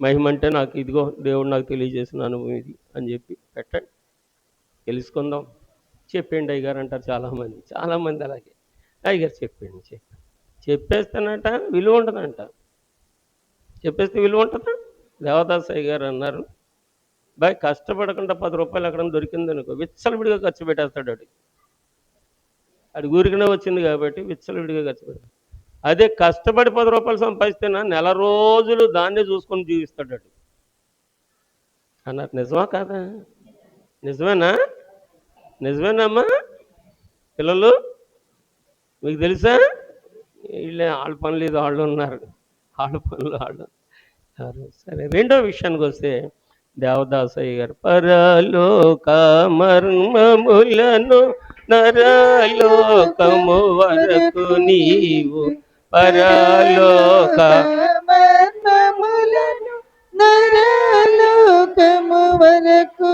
మహిమ అంటే నాకు ఇదిగో దేవుడు నాకు తెలియజేసిన అనుభవం ఇది అని చెప్పి పెట్టండి, తెలుసుకుందాం. చెప్పండి అయ్యగారు అంటారు చాలామంది అలాగే. అయ్యగారు చెప్పండి చెప్పేస్తానంట విలువ ఉంటుందంట. చెప్పేస్తే విలువ ఉంటుందా? దేవదాస్ అయ్యగారు అన్నారు, బాయ్ కష్టపడకుండా 10 రూపాయలు ఎక్కడ దొరికింది అనుకో విచ్చలవిడిగా ఖర్చు పెట్టేస్తాడు. అడి ఊరికనే వచ్చింది కాబట్టి విచ్చలవిడిగా ఖర్చు పెడతాడు. అదే కష్టపడి 10 రూపాయలు సంపాదిస్తేనా నెల రోజులు దాన్నే చూసుకొని జీవిస్తాడు అన్నారు. నిజమా కాదా? నిజమేనమ్మా పిల్లలు? మీకు తెలుసా? వీళ్ళే వాళ్ళ పనులు ఇది వాళ్ళు ఉన్నారు, వాళ్ళ పనులు వాళ్ళు. సరే, రెండో విషయానికి వస్తే దేవదాసయ్య గారు పరలోక మర్మములను నరలోకము వరకు నీవు పరలోక మర్మములను నరలోకము వరకు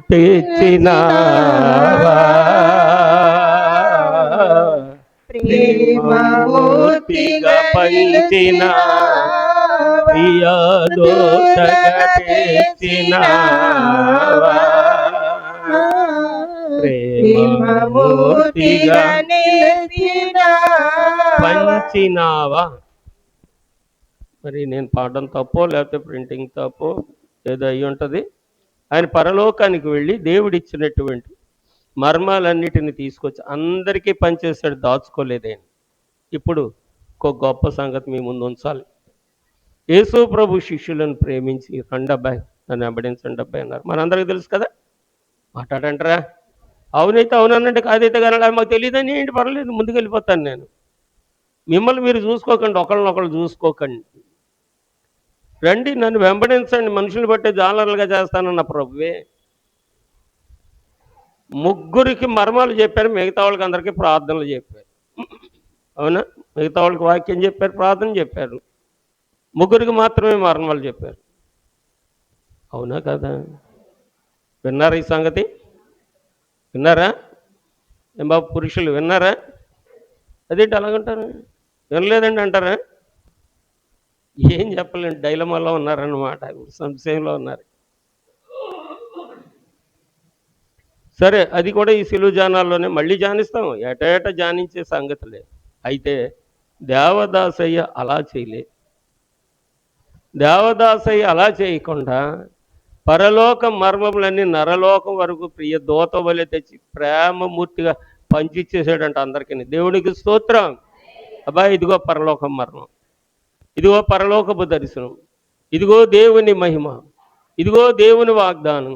తెచ్చినావా ప్రేమమూర్తిగా పంచినావా ప్రియదూతగా తెచ్చినావా ప్రేమమూర్తిగా పంచినావా. మరి నేను పాడడం తప్పో లేకపోతే ప్రింటింగ్ తప్పో ఏదో అయి ఉంటుంది. ఆయన పరలోకానికి వెళ్ళి దేవుడిచ్చినటువంటి మర్మాలన్నిటిని తీసుకొచ్చి అందరికీ పనిచేసాడు, దాచుకోలేదేని. ఇప్పుడు ఒక గొప్ప సంగతి మీ ముందు ఉంచాలి. యేసు ప్రభు శిష్యులను ప్రేమించి రండబ్బాయి నన్ను వెంబడించండి అబ్బాయి అన్నారు. మనందరికీ తెలుసు కదా. మాట్లాడంటారా? అవునైతే అవునన్నంటే కాదైతే కానీ మాకు తెలియదని ఏంటి, పర్లేదు ముందుకు వెళ్ళిపోతాను నేను. మిమ్మల్ని మీరు చూసుకోకండి, ఒకళ్ళనొకళ్ళు చూసుకోకండి. రండి నన్ను వెంబడించండి, మనుషులు బట్టే జాలర్లుగా చేస్తానన్న ప్రభువే. ముగ్గురికి మర్మాలు చెప్పారు, మిగతా వాళ్ళకి అందరికీ ప్రార్థనలు చెప్పారు. అవునా? మిగతా వాళ్ళకి వాక్యం చెప్పారు, ప్రార్థన చెప్పారు. ముగ్గురికి మాత్రమే మర్మాలు చెప్పారు. అవునా కదా? విన్నారా ఈ సంగతి? విన్నారా? ఏం బాబు పురుషులు విన్నారా? అదేంటి అలాగంటారు? వినలేదండి అంటారా? ఏం చెప్పలేండి, డైలమాలో ఉన్నారన్నమాట, సంశయంలో ఉన్నారు. సరే, అది కూడా ఈ సిలువ జానాల్లోనే మళ్ళీ జానిస్తాం, ఏటేట జానించే సంగతులే. అయితే దేవదాసయ్య అలా చేయలే. దేవదాసయ్య అలా చేయకుండా పరలోక మర్మములన్నీ నరలోకం వరకు ప్రియ దూత వలె తెచ్చి ప్రేమమూర్తిగా పంచిచ్చేసాడంట అందరికీ. దేవునికి స్తోత్రం. అబ్బాయి ఇదిగో పరలోకం మర్మం, ఇదిగో పరలోకపు దర్శనం, ఇదిగో దేవుని మహిమ, ఇదిగో దేవుని వాగ్దానం,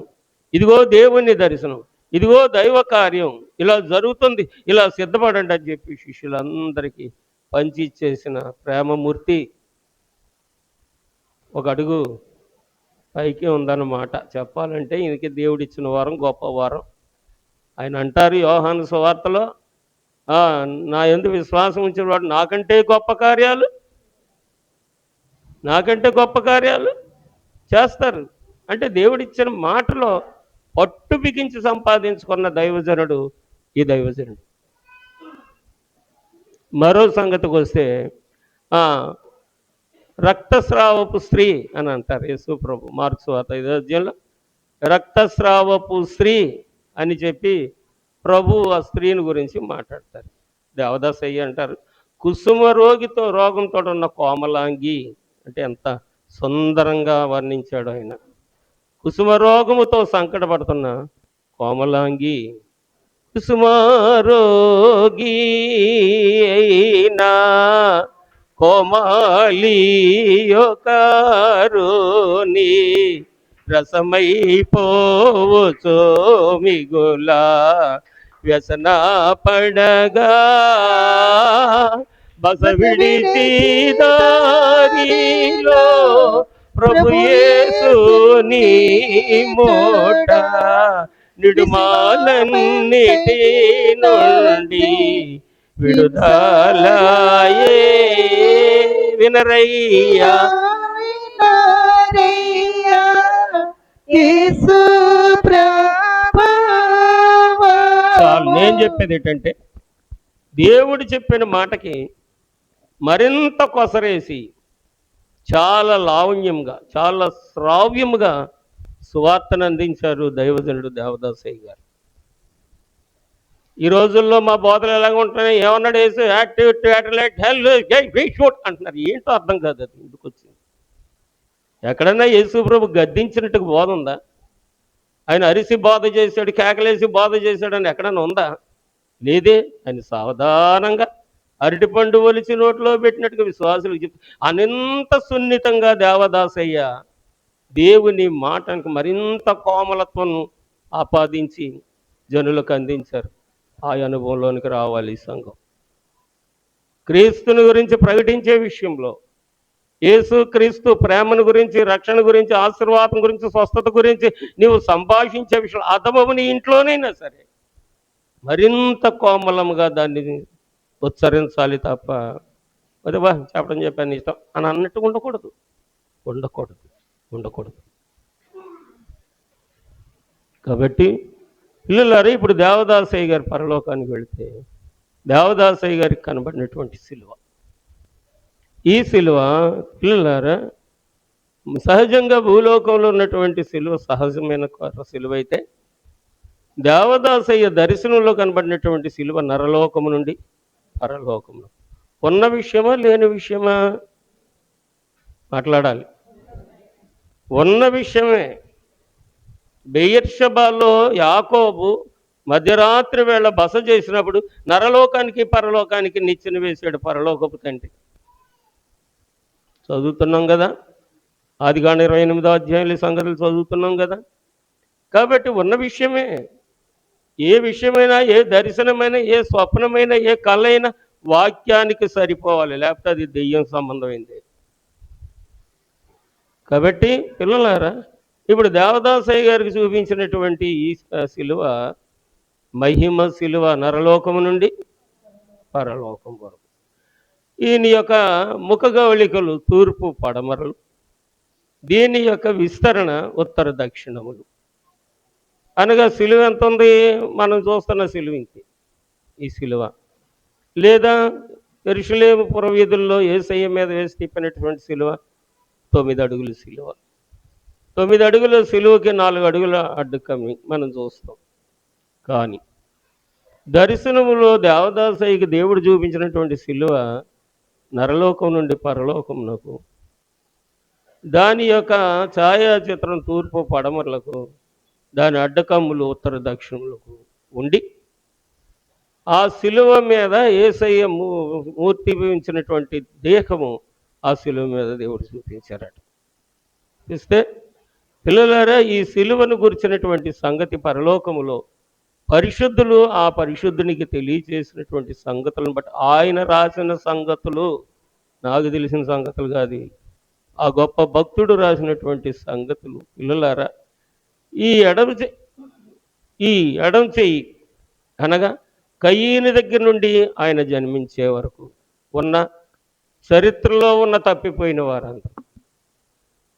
ఇదిగో దేవుని దర్శనం, ఇదిగో దైవ కార్యం, ఇలా జరుగుతుంది, ఇలా సిద్ధపడండి అని చెప్పి శిష్యులందరికీ పంచిచ్చేసిన ప్రేమమూర్తి ఒక అడుగు పైకి ఉందన్నమాట. చెప్పాలంటే ఈయనకి దేవుడిచ్చిన వారం గొప్ప వారం. ఆయన అంటారు యోహాను సువార్తలో, నా యందు విశ్వాసం ఉంచిన వాడు నాకంటే గొప్ప కార్యాలు చేస్తారు. అంటే దేవుడిచ్చిన మాటలో పట్టు బిగించి సంపాదించుకున్న దైవజనుడు ఈ దైవజనుడు. మరో సంగతికి వస్తే రక్తస్రావపు స్త్రీ అని అంటారు యేసు ప్రభు. మార్క్స్ వార్త 5వ అధ్యాయంలో రక్తస్రావపు స్త్రీ అని చెప్పి ప్రభు ఆ స్త్రీని గురించి మాట్లాడతారు. దేవదాసయ్య అంటారు కుసుమ రోగంతో ఉన్న కోమలాంగి అంటే ఎంత సుందరంగా వర్ణించాడు ఆయన. కుసుమ రోగముతో సంకటపడుతున్న కోమలాంగి, కుసుమారోగి అయినా కోమాలియోకారుని రసమైపోవచో మిగులా వ్యసన పడగా బస విడిచి దారిలో ప్రభు యేసుని మోట నిడుమాలన్నిటి నుండి విడుదలాయే. వినరయ్యా చాలు. నేను చెప్పేది ఏంటంటే దేవుడు చెప్పిన మాటకి మరింత కొసరేసి చాలా లావణ్యంగా చాలా శ్రావ్యముగా సువార్తను అందించారు దైవజనుడు దేవదాసయ్య గారు. ఈ రోజుల్లో మా బోధలు ఎలాగ ఉంటున్నాయి, ఏమన్నాడు వేసి యాక్టివిటీ అంటున్నారు. ఏంటో అర్థం కాదు, అది ఎందుకు వచ్చింది. ఎక్కడన్నా యేసు ప్రభు గద్దించినట్టు బోధ ఉందా? ఆయన అరిసి బోధ చేశాడు, కేకలేసి బోధ చేశాడని ఎక్కడన్నా ఉందా? లేదే. ఆయన సావధానంగా అరటిపండు ఒలిచి నోట్లో పెట్టినట్టుగా విశ్వాసులకు చెప్తా అనంత సున్నితంగా దేవదాసయ్య దేవుని మాటకు మరింత కోమలత్వం ఆపాదించి జనులకు అందించారు. ఆ అనుభవంలోనికి రావాలి ఈ సంఘం. క్రీస్తుని గురించి ప్రకటించే విషయంలో, యేసు క్రీస్తు ప్రేమను గురించి, రక్షణ గురించి, ఆశీర్వాదం గురించి, స్వస్థత గురించి నీవు సంభాషించే విషయంలో అదమము నీ ఇంట్లోనైనా సరే మరింత కోమలంగా దాన్ని ఉచ్చరించాలి తప్ప అదే చెప్పడం చెప్పాను ఇష్టం అని అన్నట్టు ఉండకూడదు. కాబట్టి పిల్లలారా, ఇప్పుడు దేవదాసయ్య గారి పరలోకానికి వెళితే దేవదాసయ్య గారికి కనబడినటువంటి సిలువ, ఈ సిలువ పిల్లలారా సహజంగా భూలోకంలో ఉన్నటువంటి సిలువ సహజమైన సిలువ అయితే, దేవదాసయ్య దర్శనంలో కనబడినటువంటి సిలువ నరలోకము నుండి పరలోకము. ఉన్న విషయమా లేని విషయమా మాట్లాడాలి. ఉన్న విషయమే. బెయర్షబాలో యాకోబు మధ్యరాత్రి వేళ బస చేసినప్పుడు నరలోకానికి పరలోకానికి నిచ్చెన వేశాడు పరలోకపు తండ్రి. చదువుతున్నాం కదా, ఆదికాండ 28వ అధ్యాయంలో సంగతులు చదువుతున్నాం కదా. కాబట్టి ఉన్న విషయమే. ఏ విషయమైనా, ఏ దర్శనమైనా, ఏ స్వప్నమైనా, ఏ కళ అయినా వాక్యానికి సరిపోవాలి, లేకపోతే అది దెయ్యం సంబంధమైంది. కాబట్టి పిల్లలారా, ఇప్పుడు దేవదాసయ్య గారికి చూపించినటువంటి ఈ సిలువ మహిమ సిలువ, నరలోకము నుండి పరలోకం వరకు. ఈయన యొక్క ముఖగవళికలు తూర్పు పడమరలు, దీని యొక్క విస్తరణ ఉత్తర దక్షిణములు. అనగా సిలువ ఎంత ఉంది? మనం చూస్తున్న సిలువ ఇంతే ఈ సిలువ. లేదా యెరూషలేము పురవీధుల్లో యేసయ్య మీద వేసి తిప్పినటువంటి సిలువ 9 అడుగుల సిలువ. 9 అడుగుల సిలువకి 4 అడుగుల అడ్డుకమ్మి మనం చూస్తాం. కానీ దర్శనములో దేవదాసయ్యకి దేవుడు చూపించినటువంటి సిలువ నరలోకం నుండి పరలోకమునకు, దాని యొక్క ఛాయాచిత్రం తూర్పు పడమరలకు, దాని అడ్డకమ్ములు ఉత్తర దక్షిణములకు ఉండి, ఆ సిలువ మీద యేసయ్య మూర్తించినటువంటి దేహము ఆ సిలువ మీద దేవుడు చూపించారట. చూస్తే పిల్లలారా, ఈ సిలువను గురించినటువంటి సంగతి పరలోకములో పరిశుద్ధులు ఆ పరిశుద్ధునికి తెలియచేసినటువంటి సంగతులను బట్టి, ఆయన రాసిన సంగతులు, నాకు తెలిసిన సంగతులు కాదు, ఆ గొప్ప భక్తుడు రాసినటువంటి సంగతులు. పిల్లలారా, ఈ ఎడం చెయ్యి అనగా కయ్యని దగ్గర నుండి ఆయన జన్మించే వరకు ఉన్న చరిత్రలో ఉన్న తప్పిపోయిన వారందరూ,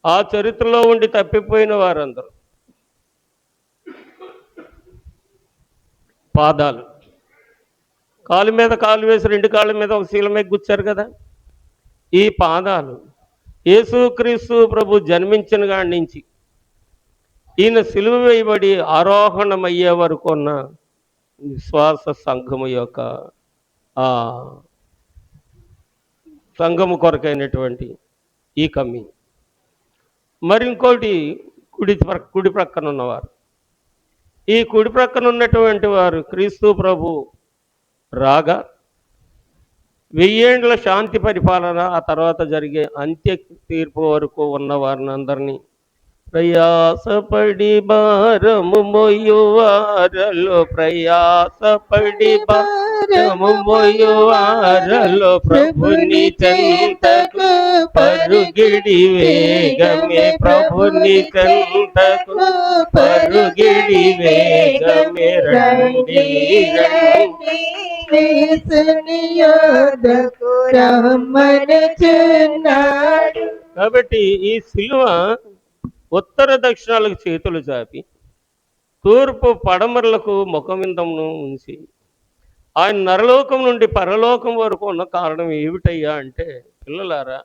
ఆ చరిత్రలో ఉండి తప్పిపోయిన వారందరూ పాదాలు, కాలు మీద కాలు వేసి 2 కాళ్ళ మీద ఒక శీల మీద కూర్చారు కదా. ఈ పాదాలు యేసుక్రీస్తు ప్రభు జన్మించిన కాడి నుంచి ఈయన సిలువ వేయబడి ఆరోహణమయ్యే వరకు ఉన్న విశ్వాస సంఘము యొక్క ఆ సంఘము కొరకైనటువంటి ఈ కమ్మి. మరి ఇంకోటి కుడి ప్రక్కన ఉన్నవారు. ఈ కుడి ప్రక్కన ఉన్నటువంటి వారు క్రీస్తు ప్రభు రాగా 1000 ఏండ్ల శాంతి పరిపాలన, ఆ తర్వాత జరిగే అంత్య తీర్పు వరకు ఉన్న వారిని అందరినీ ప్రయాసపడి భారము మోయువారలో, ప్రయాసపడి భారము మోయువారలో ప్రభుని చెంతకు పరుగిడి వేగమే, ప్రభుని చెంతకు పరుగిడి వేగమే, రండి రండి రమ్మనుచున్నాడు. కాబట్టి ఈ సిలువ ఉత్తర దక్షిణాలకు చేతులు చాపి తూర్పు పడమరలకు ముఖమిందమును ఉంచి ఆయన నరలోకం నుండి పరలోకం వరకు ఉన్న కారణం ఏమిటయ్యా అంటే, పిల్లలారా,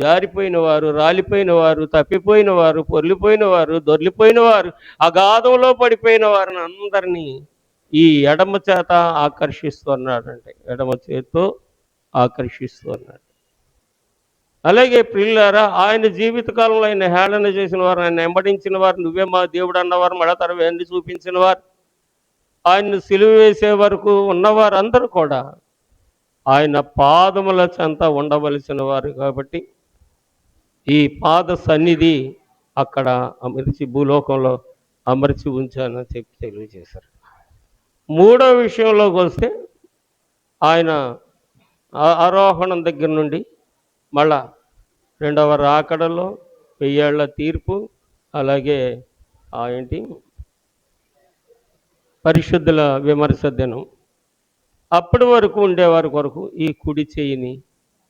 జారిపోయిన వారు, రాలిపోయిన వారు, తప్పిపోయిన వారు, పొర్లిపోయిన వారు, దొర్లిపోయిన వారు, అగాధంలో పడిపోయిన వారిని అందరినీ ఈ ఎడమ చేత ఆకర్షిస్తున్నాడంటే, ఎడమ చేత్తో ఆకర్షిస్తున్నాడు. అలాగే పిల్లారా, ఆయన జీవితకాలంలో ఆయన హేళన చేసిన వారు, ఆయన వెంబడించిన వారు, నువ్వే మా దేవుడు అన్నవారు, మడతరవేండి చూపించిన వారు, ఆయన్ని సిలువ వేసే వరకు ఉన్నవారందరూ కూడా ఆయన పాదముల చెంత ఉండవలసిన వారు. కాబట్టి ఈ పాద సన్నిధి అక్కడ అమర్చి, భూలోకంలో అమర్చి ఉంచానని చెప్పి తెలియజేశారు. మూడవ విషయంలోకి వస్తే, ఆయన ఆరోహణం దగ్గర నుండి మళ్ళా రెండవ రాకడలో 1000 ఏళ్ల తీర్పు, అలాగే పరిశుద్ధుల విమర్శ దినం, అప్పటి వరకు ఉండేవారి కొరకు ఈ కుడి చేయిని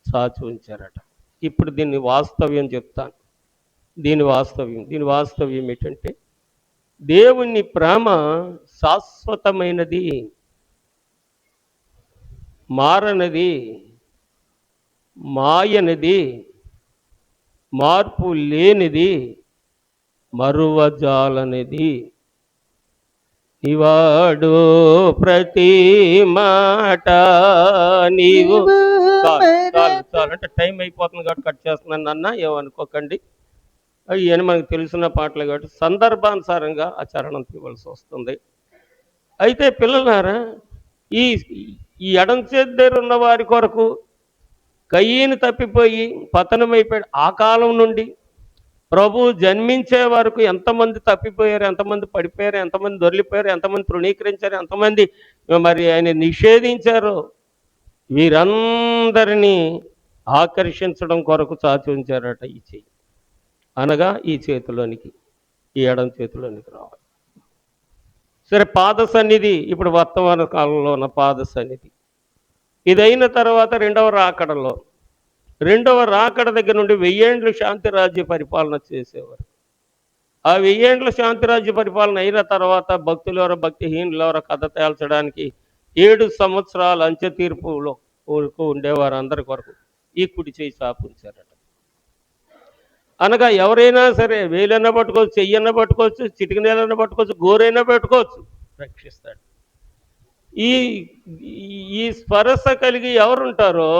చాచి ఉంచారట. ఇప్పుడు దీన్ని వాస్తవ్యం చెప్తాను. దీని వాస్తవ్యం ఏంటంటే, దేవుని ప్రేమ శాశ్వతమైనది, మారనది, మాయనది, మార్పు లేనిది, మరువజాలనిది. నివాడు ప్రతి మాట నీవు. చాలు అంటే టైం అయిపోతుంది కాబట్టి కట్ చేస్తున్నాను అన్న, ఏమనుకోకండి. ఇవన్నీ మనకు తెలిసిన పాటలు కాబట్టి సందర్భానుసారంగా ఆ చరణం తీయవలసి వస్తుంది. అయితే పిల్లలారా, ఈ ఈ ఎడం చేతి దగ్గర ఉన్న వారి కొరకు కయ్యను తప్పిపోయి పతనమైపోయాడు. ఆ కాలం నుండి ప్రభు జన్మించే వరకు ఎంతమంది తప్పిపోయారు, ఎంతమంది పడిపోయారు, ఎంతమంది దొర్లిపోయారు, ఎంతమంది తృణీకరించారు, ఎంతమంది మరి ఆయన నిషేధించారు, వీరందరినీ ఆకర్షించడం కొరకు చాచి ఉంచారట ఈ చెయ్యి. అనగా ఈ చేతిలోనికి, ఈ ఎడం చేతిలోనికి రావాలి. సరే, పాద సన్నిధి ఇప్పుడు వర్తమాన కాలంలో ఉన్న పాద సన్నిధి. ఇదైన తర్వాత రెండవ రాకడ దగ్గర నుండి 1000 ఏండ్లు శాంతిరాజ్య పరిపాలన చేసేవారు. ఆ 1000 ఏండ్ల శాంతిరాజ్య పరిపాలన అయిన తర్వాత భక్తులెవరో భక్తిహీనులెవరో కథ తేల్చడానికి 7 సంవత్సరాల అంత్య తీర్పులో ఉండేవారు అందరి కొరకు ఈ కుడి చేయి చాపు ఉంచారట. అనగా ఎవరైనా సరే వేలైనా పట్టుకోవచ్చు, చెయ్యన్నా పట్టుకోవచ్చు, చిటికినేలన్నా పట్టుకోవచ్చు, గోరైనా పెట్టుకోవచ్చు, రక్షిస్తాడు. ఈ స్పర్శ కలిగి ఎవరుంటారో,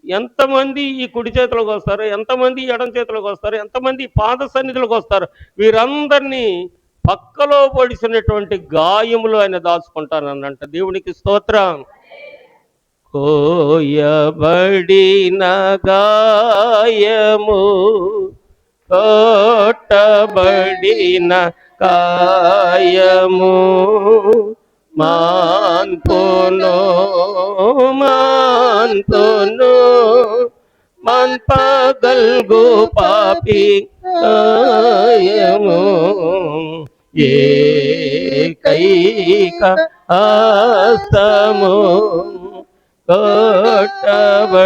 ఎంతమంది ఈ కుడి చేతిలోకి వస్తారు, ఎంతమంది ఎడం చేతిలోకి వస్తారు, ఎంతమంది పాద సన్నిధిలోకి వస్తారు, వీరందరినీ పక్కలో పొడిచినటువంటి గాయములు ఆయన దాచుకుంటానన్నంట. దేవునికి స్తోత్రం. కోయబడిన గాయము, కొట్టబడిన కాయము, మాన్పును మన్పగల్గు పాపి కాయము, ఏకైక హస్తము కొట్టబడిన.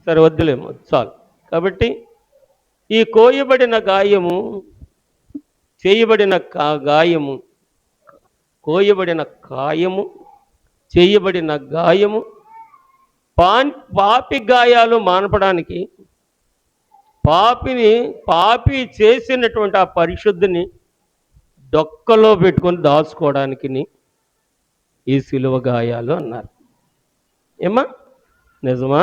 సరే, వద్దులేమో, చాలు. కాబట్టి ఈ కోయబడిన గాయము, చేయబడిన గాయము, కోయబడిన కాయము, చేయబడిన గాయము, పాపి గాయాలు మానపడానికి, పాపి చేసినటువంటి ఆ పరిశుద్ధిని డొక్కలో పెట్టుకొని దాచుకోవడానికి ఈ సిలువ గాయాలు అన్నారు. ఏమా నిజమా?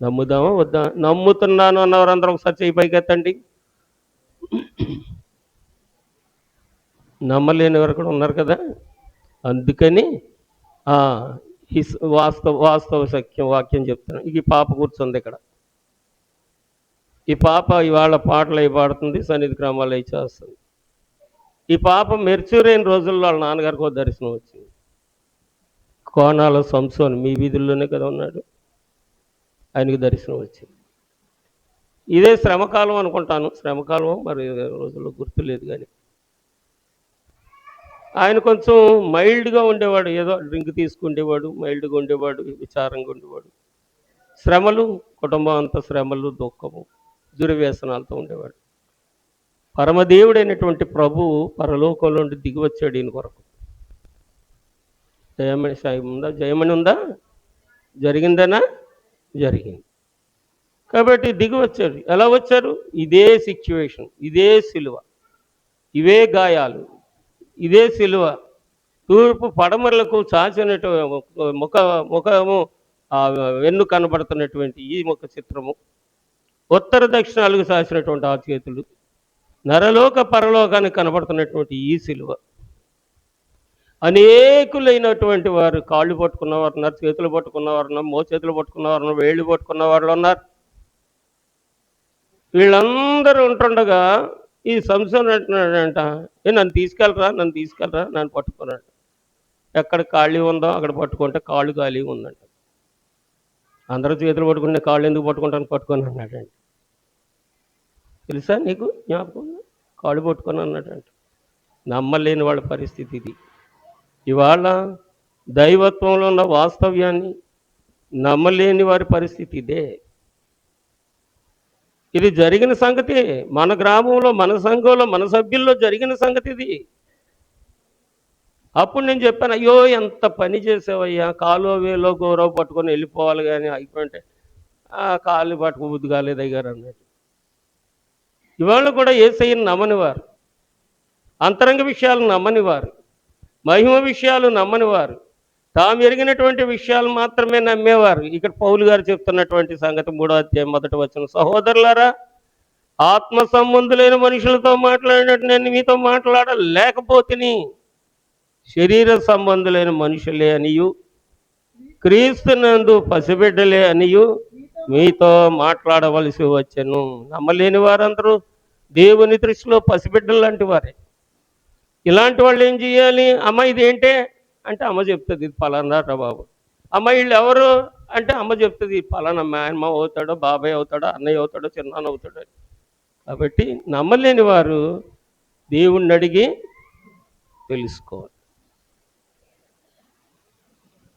నమ్ముదామా వద్దా? నమ్ముతున్నాను అన్నవారందరూ ఒకసారి చేయి పైకెత్తండి. నమ్మలేని వారు కూడా ఉన్నారు కదా. అందుకని వాస్తవ వాక్యం చెప్తున్నాను. ఈ పాప కూర్చుంది ఇక్కడ. ఈ పాప ఇవాళ పాటలు అవి పాడుతుంది, సన్నిధి క్రమాలు అవి చేస్తుంది. ఈ పాప మెర్చూరైన రోజుల్లో వాళ్ళ నాన్నగారికి ఒక దర్శనం వచ్చింది. కోణాల సంసోన్, మీ వీధుల్లోనే కదా ఉన్నాడు, ఆయనకి దర్శనం వచ్చింది. ఇదే శ్రమకాలం అనుకుంటాను, శ్రమకాలం మరి రోజుల్లో గుర్తులేదు. కానీ ఆయన కొంచెం మైల్డ్గా ఉండేవాడు, ఏదో డ్రింక్ తీసుకుండేవాడు, మైల్డ్గా ఉండేవాడు, విచారంగా ఉండేవాడు. శ్రమలు, కుటుంబం అంతా శ్రమలు, దుఃఖము, దుర్వ్యసనాలతో ఉండేవాడు. పరమదేవుడైనటువంటి ప్రభువు పరలోకంలో నుండి దిగి వచ్చాడు ఈయన కొరకు. జయమణి సాయి ఉందా? జయమణి ఉందా? జరిగిందనా? జరిగింది. కాబట్టి దిగి వచ్చాడు. ఎలా వచ్చారు? ఇదే సిచ్యువేషన్, ఇదే సిలువ, ఇవే గాయాలు, ఇదే సిలువ. తూర్పు పడమరలకు చాచినట్టు ముఖము వెన్ను కనబడుతున్నటువంటి ఈ ముఖ చిత్రము, ఉత్తర దక్షిణాలకు చాచినటువంటి ఆ చేతులు, నరలోక పరలోకానికి కనబడుతున్నటువంటి ఈ సిలువ. అనేకులైనటువంటి వారు కాళ్ళు పట్టుకున్నవారు ఉన్నారు, చేతులు పట్టుకున్నవారు ఉన్నారు, మోచేతులు పట్టుకున్నవారు ఉన్నారు, వేళ్ళు పట్టుకున్న వాళ్ళు ఉన్నారు. వీళ్ళందరూ ఉంటుండగా ఈ సంసోన్ అంటున్నాడంట, నన్ను తీసుకెళ్ళరా, నన్ను పట్టుకున్నాడు. ఎక్కడ ఖాళీ ఉందో అక్కడ పట్టుకుంటే కాళ్ళు ఖాళీ ఉందంట. అందరూ చేతులు పట్టుకుంటే కాళ్ళు ఎందుకు పట్టుకొని అన్నాడంట. తెలుసా నీకు? జ్ఞాపకం? కాళ్ళు పట్టుకొని అన్నాడంట. నమ్మలేని వాళ్ళ పరిస్థితి ఇది. ఇవాళ దైవత్వంలో ఉన్న వాస్తవ్యాన్ని నమ్మలేని వారి పరిస్థితి ఇదే. ఇది జరిగిన సంగతి. మన గ్రామంలో, మన సంఘంలో, మన సభ్యుల్లో జరిగిన సంగతి ఇది. అప్పుడు నేను చెప్పాను, అయ్యో ఎంత పని చేసావయ్యా, కాలో వేలో గౌరవ పట్టుకొని వెళ్ళిపోవాలి కానీ అయిపోయింటే కాళ్ళు పట్టుకు బుద్ధి కాలేదు అయ్యారు అన్నాడు. ఇవాళ కూడా యేసయ్యను నమ్మనివారు, అంతరంగ విషయాలు నమ్మనివారు, మహిమ విషయాలు నమ్మనివారు, తాము ఎరిగినటువంటి విషయాలు మాత్రమే నమ్మేవారు. ఇక్కడ పౌలు గారు చెప్తున్నటువంటి సంగతి 3వ అధ్యాయం 1వ వచనం, సహోదరులారా, ఆత్మ సంబంధులైన మనుషులతో మాట్లాడినట్టు నేను మీతో మాట్లాడలేకపోతిని, శరీర సంబంధులైన మనుషులే అనియు క్రీస్తునందు పసిబిడ్డలే అనియు మీతో మాట్లాడవలసి వచ్చెను. నమ్మలేని వారందరూ దేవుని దృష్టిలో పసిబిడ్డలు లాంటి వారే. ఇలాంటి వాళ్ళు ఏం చేయాలి? అమ్మ ఇదేంటే అంటే అమ్మ చెప్తుంది ఇది పలానా రా బాబు. అమ్మ వీళ్ళు ఎవరు అంటే అమ్మ చెప్తుంది పలానా మేనమ్మ అవుతాడో, బాబాయ్ అవుతాడో, అన్నయ్య అవుతాడో, చిన్నాన్న అవుతాడో. కాబట్టి నమ్మలేని వారు దేవుణ్ణి అడిగి తెలుసుకోవాలి.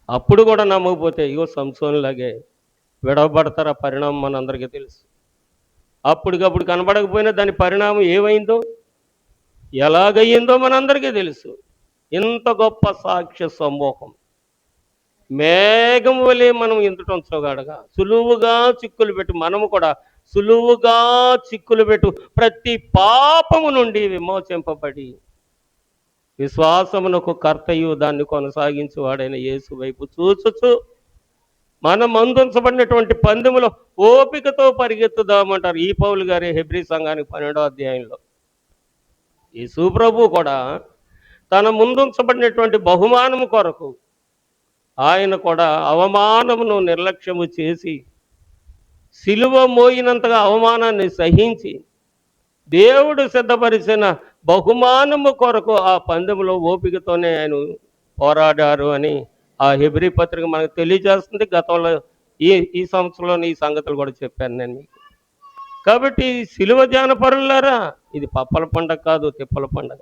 అప్పుడు కూడా నమ్మకపోతే ఇగో సంసోన్లాగే విడవబడతారు. ఆ పరిణామం మనందరికీ తెలుసు. అప్పటికప్పుడు కనబడకపోయినా దాని పరిణామం ఏమైందో, ఎలాగయ్యిందో మనందరికీ తెలుసు. ఇంత గొప్ప సాక్ష్య సమూహం మేఘం వలె మనం ఇంతటంచగాడగా సులువుగా చిక్కులు పెట్టి, మనము కూడా సులువుగా చిక్కులు పెట్టు ప్రతి పాపము నుండి విమోచింపబడి విశ్వాసమునకు కర్తయు దాన్ని కొనసాగించు వాడైన యేసు వైపు చూచుచు మనం అందించబడినటువంటి పందెములో ఓపికతో పరిగెత్తుదామంటారు ఈ పౌలు గారి హెబ్రీ సంఘానికి 12వ అధ్యాయంలో. యేసు ప్రభు కూడా తన ముందుంచబడినటువంటి బహుమానము కొరకు ఆయన కూడా అవమానమును నిర్లక్ష్యము చేసి సిలువ మోయినంతగా అవమానాన్ని సహించి దేవుడు సిద్ధపరిచిన బహుమానము కొరకు ఆ పందెములో ఓపికతోనే ఆయన పోరాడారు అని ఆ హెబ్రీ పత్రిక మనకు తెలియజేస్తుంది. గతంలో ఈ సంవత్సరంలోని ఈ సంగతులు కూడా చెప్పాను నేను మీకు. కాబట్టి సిలువ జానపరులారా, ఇది పప్పల పండగ కాదు, తిప్పల పండగ.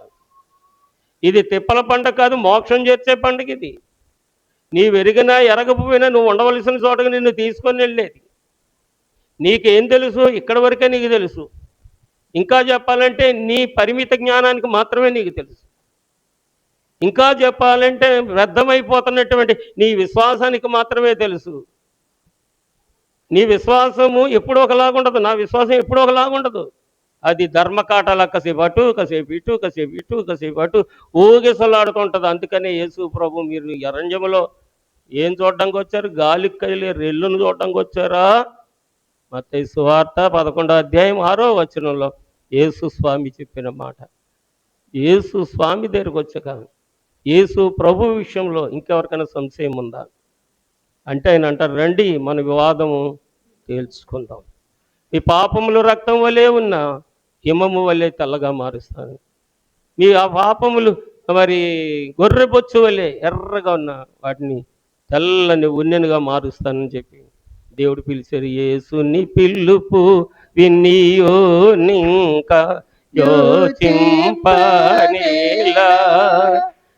ఇది తిప్పల పండగ కాదు, మోక్షం చేర్చే పండుగ ఇది. నీవు ఎరిగినా ఎరగకపోయినా నువ్వు ఉండవలసిన చోటకు నిన్ను తీసుకొని వెళ్ళేది. నీకేం తెలుసు? ఇక్కడ వరకే నీకు తెలుసు. ఇంకా చెప్పాలంటే నీ పరిమిత జ్ఞానానికి మాత్రమే నీకు తెలుసు. ఇంకా చెప్పాలంటే వ్యర్థమైపోతున్నటువంటి నీ విశ్వాసానికి మాత్రమే తెలుసు. నీ విశ్వాసము ఎప్పుడూ ఒకలాగుండదు, నా విశ్వాసం ఎప్పుడూ ఒకలాగుండదు. అది ధర్మకాటలా కాసేపు అటు, కాసేపు ఇటు, కాసేపు ఇటు, కాసేపు అటు ఊగిసలాడుతుంటుంది. అందుకనే యేసు ప్రభు మీరు ఎరంజములో ఏం చూడడానికి వచ్చారు? గాలికి కదిలే రెల్లును చూడడానికి వచ్చారా? మత్తయి సువార్త 11వ అధ్యాయం 6వ వచనంలో యేసు స్వామి చెప్పిన మాట. యేసు స్వామి దగ్గరకు వచ్చాక యేసు ప్రభు విషయంలో ఇంకెవరికైనా సంశయం ఉందా అంటే ఆయన అంటారు, రండి మన వివాదము తేల్చుకుందాం. మీ పాపములు రక్తం వలె ఉన్న హిమము వలె తెల్లగా మారుస్తాను, మీ ఆ పాపములు మరి గొర్రె బొచ్చు వలె ఎర్రగా ఉన్న వాటిని తెల్లని ఉన్నెనుగా మారుస్తానని చెప్పి దేవుడు పిలిచారు. యేసుని పిలుపు వినియో నింక యోచింపనేలా,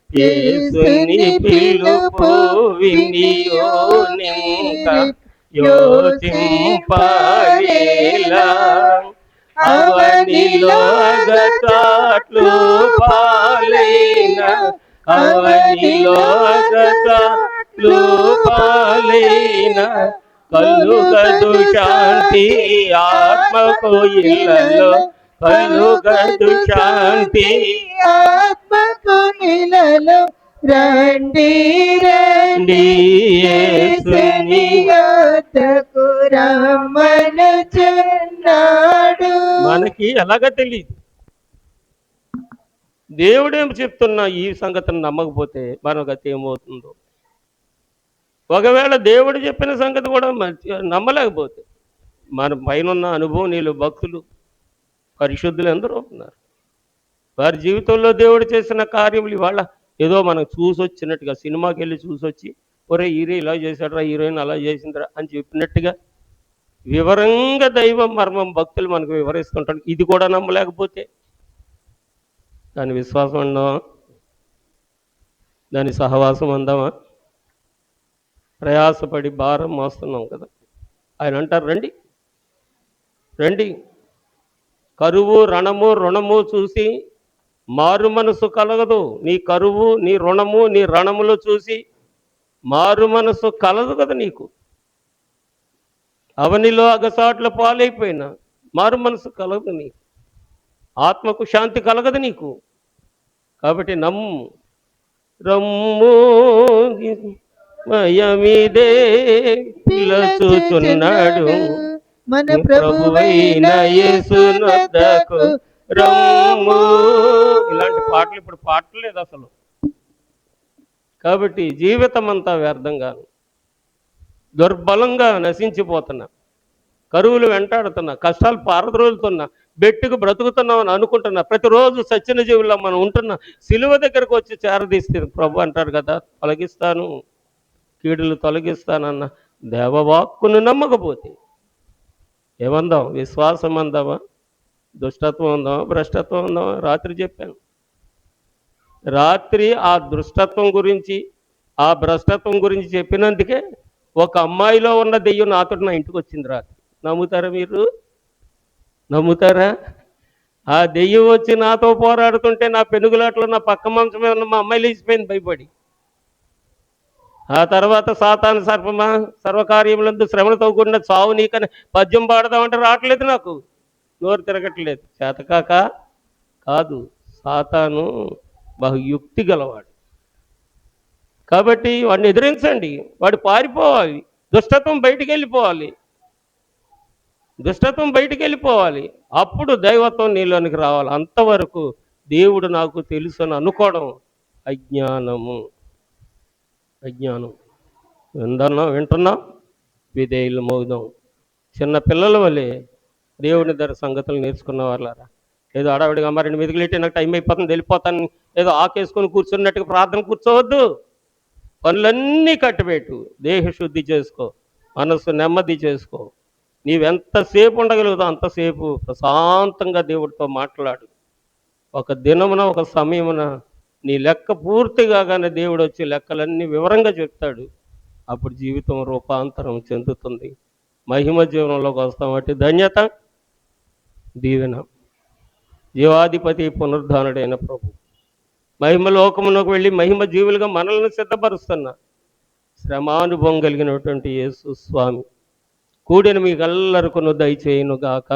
యేసుని పిలుపు వినియో నింక యోచింపనేలా, అవనిలో గతాట్లు పాలైన, అవనిలో గతాట్లు పాలైన కలుగదు శాంతి ఆత్మకు ఇళ్ళలో, కలుగదు శాంతి ఆత్మకు ఇళ్ళలో. రండి రండి యేసుని యొద్దకు రమ్మనుచున్నాడు. మనకి ఎలాగ తెలియదు. దేవుడేం చెప్తున్నా ఈ సంగతిని నమ్మకపోతే మన గతి ఏమవుతుందో. ఒకవేళ దేవుడు చెప్పిన సంగతి కూడా నమ్మలేకపోతే మన పైన అనుభవం నీళ్ళు భక్తులు పరిశుద్ధులు ఎందరో ఉన్నారు. వారి జీవితంలో దేవుడు చేసిన కార్యములు ఇవాళ ఏదో మనం చూసొచ్చినట్టుగా, సినిమాకి వెళ్ళి చూసొచ్చి ఒరే హీరో ఇలా చేశాడరా, హీరోయిన్ అలా చేసిందిరా అని చెప్పినట్టుగా వివరంగా దైవ మర్మం భక్తులు మనకు వివరిస్తుంటారు. ఇది కూడా నమ్మలేకపోతే దాని విశ్వాసం ఉందామా? దాని సహవాసం ఉందామా? ప్రయాసపడి భారం మోస్తున్నాం కదా. ఆయన అంటారు రండి రండి. కరువు రణము రుణము చూసి మారు మనసు కలగదు. నీ కరువు నీ రుణము నీ రణములు చూసి మారు మనసు కలదు కదా నీకు. అవనిలో అగసాట్ల పాలైపోయినా మారు మనసు కలగదు నీకు. ఆత్మకు శాంతి కలగదు నీకు. కాబట్టి నమ్ము. రమ్ము మయమిదే పిలచుచున్నాడు మన ప్రభువైన యేసునొద్దకు రమ్ము. ఇలాంటి పాటలు ఇప్పుడు పాటలు లేదు అసలు. కాబట్టి జీవితం అంతా వ్యర్థంగాను దుర్బలంగా నశించిపోతున్నా, కరువులు వెంటాడుతున్నా, కష్టాలు పారద్రోలుతున్నా, బెట్టుకు బ్రతుకుతున్నామని అనుకుంటున్నా, ప్రతిరోజు సచ్చిన జీవుల్లో మనం ఉంటున్నా, సిలువ దగ్గరకు వచ్చి చేరదీస్తే ప్రభు అంటారు కదా, తొలగిస్తాను కీడులు తొలగిస్తానన్న దేవవాక్కును నమ్మకపోతే ఏమందాం? విశ్వాసం అందామా, దుష్టత్వం ఉందామా, భ్రష్టత్వం ఉందామా? రాత్రి చెప్పాను. రాత్రి ఆ దుష్టత్వం గురించి ఆ భ్రష్టత్వం గురించి చెప్పినందుకే ఒక అమ్మాయిలో ఉన్న దెయ్యం నాతో నా ఇంటికి వచ్చింది రాత్రి. నమ్ముతారా మీరు? నమ్ముతారా? ఆ దెయ్యం వచ్చి నాతో పోరాడుతుంటే నా పెనుగులాట్లో నా పక్క మంచం మీద ఉన్న మా అమ్మాయి లేచిపోయింది భయపడి. ఆ తర్వాత సాతాను సర్పమా సర్వకార్యములందు శ్రమలతో కూడిన చావు నీకని పద్యం పాడదామంటే రావట్లేదు, నాకు నోరు తిరగట్లేదు. చేతకాక కాదు, సాతాను బహుయుక్తి గలవాడు. కాబట్టి వాడిని ఎదిరించండి, వాడు పారిపోవాలి, దుష్టత్వం బయటికి వెళ్ళిపోవాలి, దుష్టత్వం బయటికి వెళ్ళిపోవాలి. అప్పుడు దైవత్వం నీలోనికి రావాలి. అంతవరకు దేవుడు నాకు తెలుసు అని అనుకోవడం అజ్ఞానము. అజ్ఞానం. వింటున్నాం, విధేయులు మోగుదాం. చిన్న పిల్లల వల్లే దేవుని దగ్గర సంగతులు నేర్చుకున్న వాళ్ళారా. ఏదో అడవిడిగా అమ్మ 2 మెతుకులు ఎట్టి నాకు టైం అయిపోతుంది వెళ్ళిపోతాను, ఏదో ఆకేసుకొని కూర్చున్నట్టుగా ప్రార్థన కూర్చోవద్దు. పనులన్నీ కట్టిపెట్టు, దేహశుద్ధి చేసుకో, మనసు నెమ్మది చేసుకో. నీవెంతసేపు ఉండగలుగుతావు అంతసేపు ప్రశాంతంగా దేవుడితో మాట్లాడు. ఒక దినమున ఒక సమయమున నీ లెక్క పూర్తి కాగానే దేవుడు వచ్చి లెక్కలన్నీ వివరంగా చెప్తాడు. అప్పుడు జీవితం రూపాంతరం చెందుతుంది. మహిమ జీవనంలోకి వస్తాం. వాటి ధన్యత దీవెన. జీవాధిపతి పునరుద్ధానుడైన ప్రభు మహిమ లోకమునకు వెళ్ళి మహిమ జీవులుగా మనల్ని సిద్ధపరుస్తున్న శ్రమానుభవం కలిగినటువంటి యేసు స్వామి కూడిన మీకెల్లరికును దయచేయునుగాక.